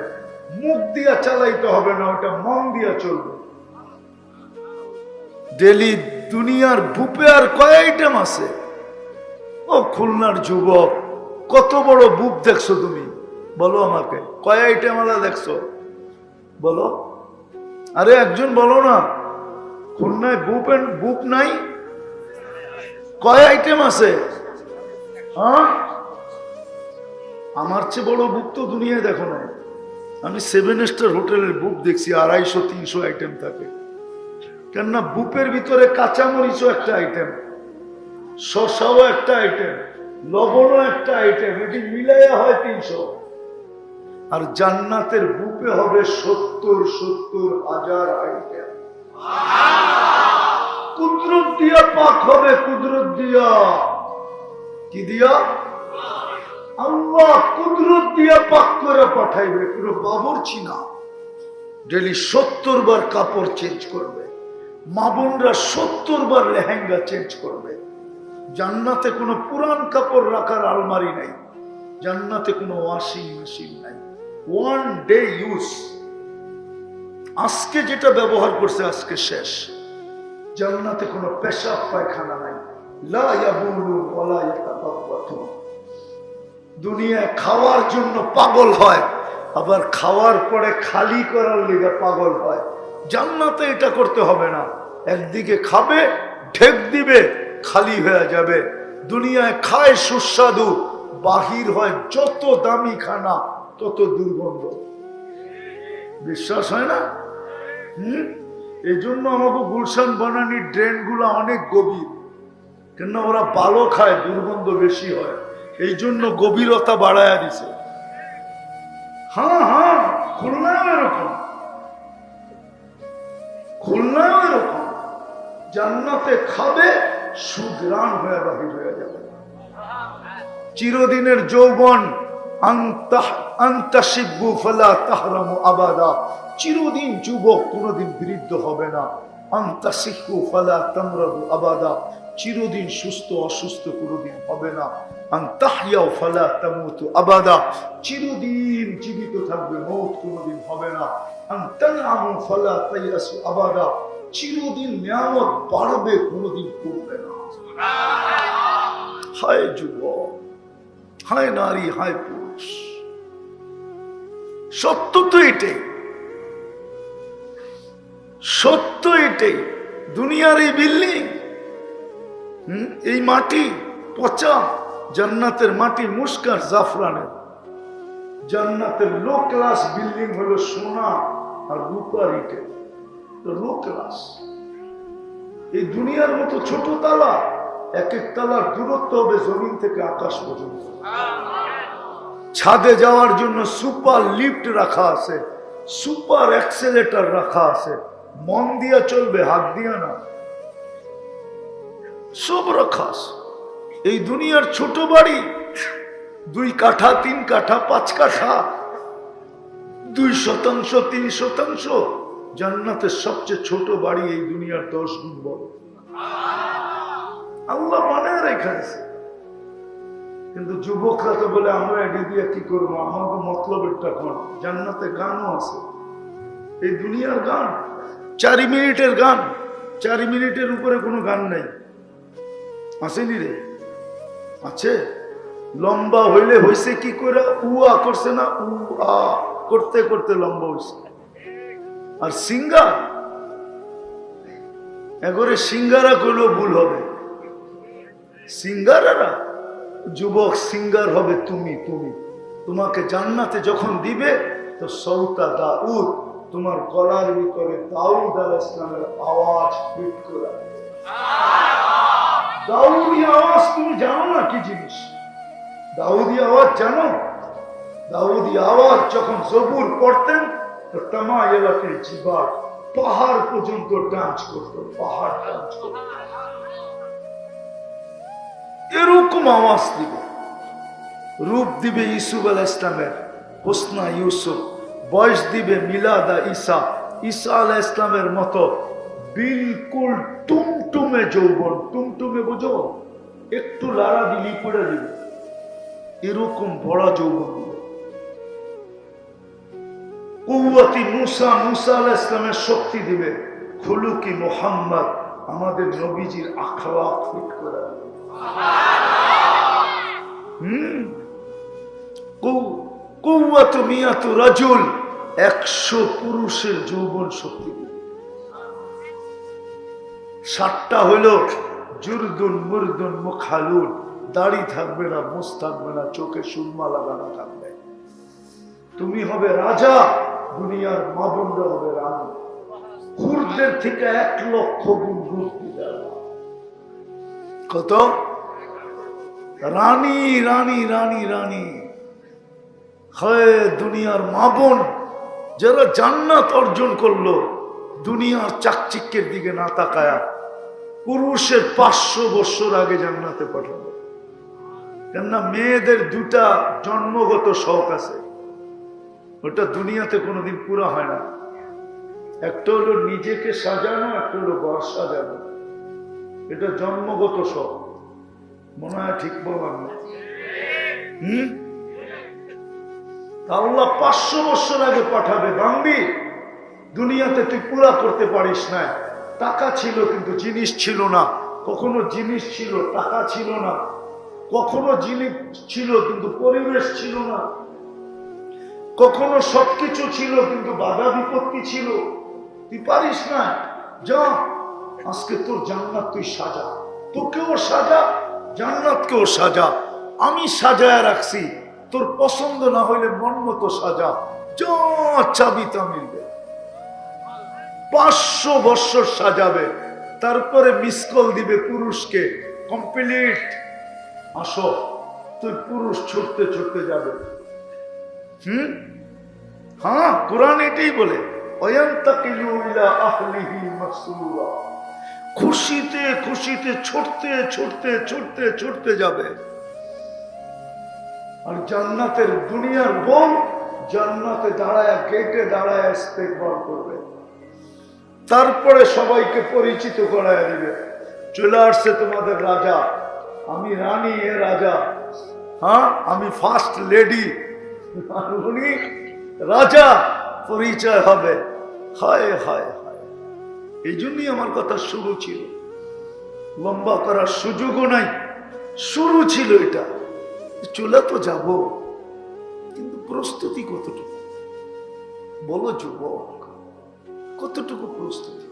মুখ দিয়া চালাইতে হবে না, ওটা মন দিয়া চলবে। ডেলি দুনিয়ার বুপে আর কয় আইটেম আছে। ও খুলনার যুবক, কত বড় বুপ দেখছো তুমি? বলো আমাকে, কয় আইটেম আলা দেখছো? বলো। আরে একজন বলো না, খুলনায় বুপ নাই? কয় আইটেম আছে? হ্যাঁ, আমার চেয়ে বড় বুক তো দুনিয়ায় দেখো না। আমি 7 স্টার হোটেলের বুক দেখছি, 250-300 আইটেম থাকে। কেননা বুপের ভিতরে কাঁচামরিচও একটা আইটেম, শসাও একটা আইটেম, লবণও একটা আইটেম, এটি মিলাইয়া হয় 300। আর জান্নাতের বুপে হবে 70,000 আইটেম। কুদরত দিয়া পাক হবে, কুদরত দিয়া। কি দিয়া? আল্লাহ কুদরত দিয়া পাক করে পাঠাইবে, কোনো বাবুর্চি না। ডেলি 70 বার কাপড় চেঞ্জ করবে, মা বোনরা 70 বার লেহেঙ্গা চেঞ্জ করবে। জান্নাতে কোনো পুরান কাপড় রাখার আলমারি নাই, জান্নাতে কোনো ওয়াশিং মেশিন নাই। 1 ডে ইউজ, আজকে যেটা ব্যবহার করছে আজকে শেষ। জান্নাতে কোনো পেশাব পায়খানা নাই, লা ইয়াবুলু ওয়ালা ইয়াতাবাত্তু। দুনিয়ায় খাওয়ার জন্য পাগল হয়, আবার খাওয়ার পরে খালি করার লিগে পাগল হয়। জান্নাতে এটা করতে হবে না, একদিকে খাবে ঢেক দিবে খালি হয়ে যাবে। দুনিয়ায় খায় সুস্বাদু, বাহির হয় যত দামি খানা তত দুর্গন্ধ। বিশ্বাস হয় না? এই জন্য আমাকে গুলশান বানানির ড্রেন গুলো অনেক গভীর, কেন ওরা ভালো খায়, দুর্গন্ধ বেশি হয়, এই জন্য গভীরতা বাড়ায়া দিছে। হ্যাঁ, খুলনাও এরকম, খুলনাও এরকম। জান্নাতে খাবে সুগ্রাণ হয়ে বাহির হয়ে যাবে। চিরদিনের যৌবন, আন্তাশিব্বু ফালা তাহরামু আবাদা, চিরদিন যুবক, কোনদিন বৃদ্ধ হবে না। আন্তাশিক্কু ফালা তামরাদু আবাদা, চিরদিন সুস্থ অসুস্থ কোনদিন হবে না। আন্তাহইয়াউ ফালা তামুতু আবাদা, চিরদিন জীবিত থাকবে, মওত কোনদিন হবে না। আনতানআমু ফালা তাইয়াসু আবাদা, চিরদিন নিয়ামত বাড়বে, কোনদিন কমবে না। হায় যুবক, হায় নারী, হায় পুরুষ, সত্য তো এটাই, সত্য এটাই। দুনিয়ার এই বিল্ডিং, এই মাটি পচা, জান্নাতের মাটি মুস্কার জাফরানের। জান্নাতের লো ক্লাস বিল্ডিং হলো সোনা আর রূপার ইটে, লো ক্লাস। এই দুনিয়ার মতো ছোট তালা, এক এক তালার দূরত্ব হবে জমিন থেকে আকাশ পর্যন্ত। ছাদে যাওয়ার জন্য সুপার লিফট রাখা আছে, সুপার অ্যাক্সেলেটর রাখা আছে। মন দিয়া চলবে, হাত দিয়া না, সব রাখা আছে। এই দুনিয়ার ছোট বাড়ি, 2 কাঠা 3 কাঠা 5 কাঠা, 2%, 3%। জান্নাতের সবচেয়ে ছোট বাড়ি এই দুনিয়ার 10 গুণ বড়। আল্লাহ বানায় রেখেছে। কিন্তু যুবকরা তো বলে আমরা এটি দিয়ে কি করবো, আমাকে মতলবেরটা কোন। জান্নাতে গানও আছে, এই দুনিয়ার গান 4 মিনিটের গান, 4 মিনিটের উপরে কোনো গান নাই। আসেনি রে? আছে। লম্বা হইলে হয়েছে কি করে, উয়া করছে না, উ আ করতে করতে লম্বা হয়েছে। আর সিঙ্গার, এগরে সিঙ্গারা করলেও ভুল হবে। সিঙ্গারারা, যুবক সিঙ্গার হবে তুমি। তোমাকে জান্নাতে যখন দিবে তো সৌতা দাউদ, তোমার গলার ভিতরে দাউদ আলাইহিস সালামের আওয়াজ ফিট করা। দাউদি আওয়াজ তুমি জানো না কি জিনিস? দাউদি আওয়াজ জানো? দাউদি আওয়াজ যখন জবুর পড়তেন তো তামা এলাকার জিবাল পাহাড় পর্যন্ত ডান্স করতো, পাহাড় ডান্স করতো। এরকম আওয়াজ দিবে, রূপ দিবে ইউসুফ আলাইহিস সালামের, হোসনা ইউসুফ, বয়স দিবে মিলাদা ঈসা, ঈসা আলাইহিস সালামের মতো বিলকুল টুমটুমে যৌবন। টুমটুমে বুঝো, একটু লাড়া দিলি পড়ে দিবে, এরকম বড় যৌবন দিবে। কুওয়াতি মুসা, মুসা আলাইহিস সালামের শক্তি দিবে। খুলুকি মুহাম্মদ, আমাদের নবীজির আখলাক ফিট করে। কুওয়াতু মিয়াতু রাজুল, 100 পুরুষের যৌবন শক্তি দিবে। 60টা হইল জুরদুন মুরদুন মুখালুন, দাড়ি থাকবে না, মুছ থাকবে না, চোখে সুরমা লাগানো থাকবে। তুমি হবে রাজা, দুনিয়ার মা বোনরা হবে রানী। হুরদের থেকে 1 লক্ষ গুণ রূপ দিবে। কত? রানী রানী রানী রানী হয় দুনিয়ার মা বোন। যারা জান্নাত অর্জন করলো, দুনিয়ার চাকচিক্যের দিকে না তাকায়া পুরুষের 500 বছর আগে জান্নাতে পাঠালো। কেননা মেয়েদের 2টা জন্মগত শখ আছে, ওটা দুনিয়াতে কোনোদিন পুরা হয় না। একটা হলো নিজেকে সাজানো, একটা হলো ঘর সাজানো। এটা জন্মগত শখ, মনে হয় ঠিক বললাম না? আল্লাহ 500 বছর আগে পাঠাবে। বান্দি, দুনিয়াতে তুই পুরা করতে পারিস না। টাকা ছিল কিন্তু জিনিস ছিল না। কখনো জিনিস ছিল, টাকা ছিল না। কখনো জিনিস ছিল কিন্তু পরিবেশ ছিল না। কখনো সবকিছু ছিল কিন্তু বাধা বিপত্তি ছিল। তুই পারিস না। যা, আজকে তোর জান্নাত তুই সাজা, তোকেও সাজা, জান্নাতকেও সাজা। আমি সাজায় রাখছি, তোর পছন্দ না হইলে মন মতো সাজা, যা চাবি তা মিলবে। 500 বছর সাজাবে, তারপরে মিস কল দিবে পুরুষকে, কমপ্লিট আসো। তুই পুরুষ ছুটতে ছুটতে যাবে। হ্যাঁ, কোরআন এটাই বলে, খুশিতে খুশিতে ছুটতে ছুটতে ছুটতে ছুটতে যাবে। আর জান্নাতের দুনিয়ার বউ জান্নাতে দাঁড়ায়, গেটে দাঁড়ায় ইস্তেকবাল করবে। তারপরে সবাইকে পরিচিত করায় দিবে, চলে আসছে তোমাদের রাজা, আমি রানী, এ রাজা, হ্যাঁ আমি ফার্স্ট লেডি, আর উনি রাজা, পরিচয় হবে। হায় হায় হায়, এই জন্যই আমার কথা শুরু ছিল, লম্বা করার সুযোগও নাই, শুরু ছিল এটা। চলে তো যাব, কিন্তু প্রস্তুতি কতটুকু বলো যুবক, কতটুকু প্রস্তুতি?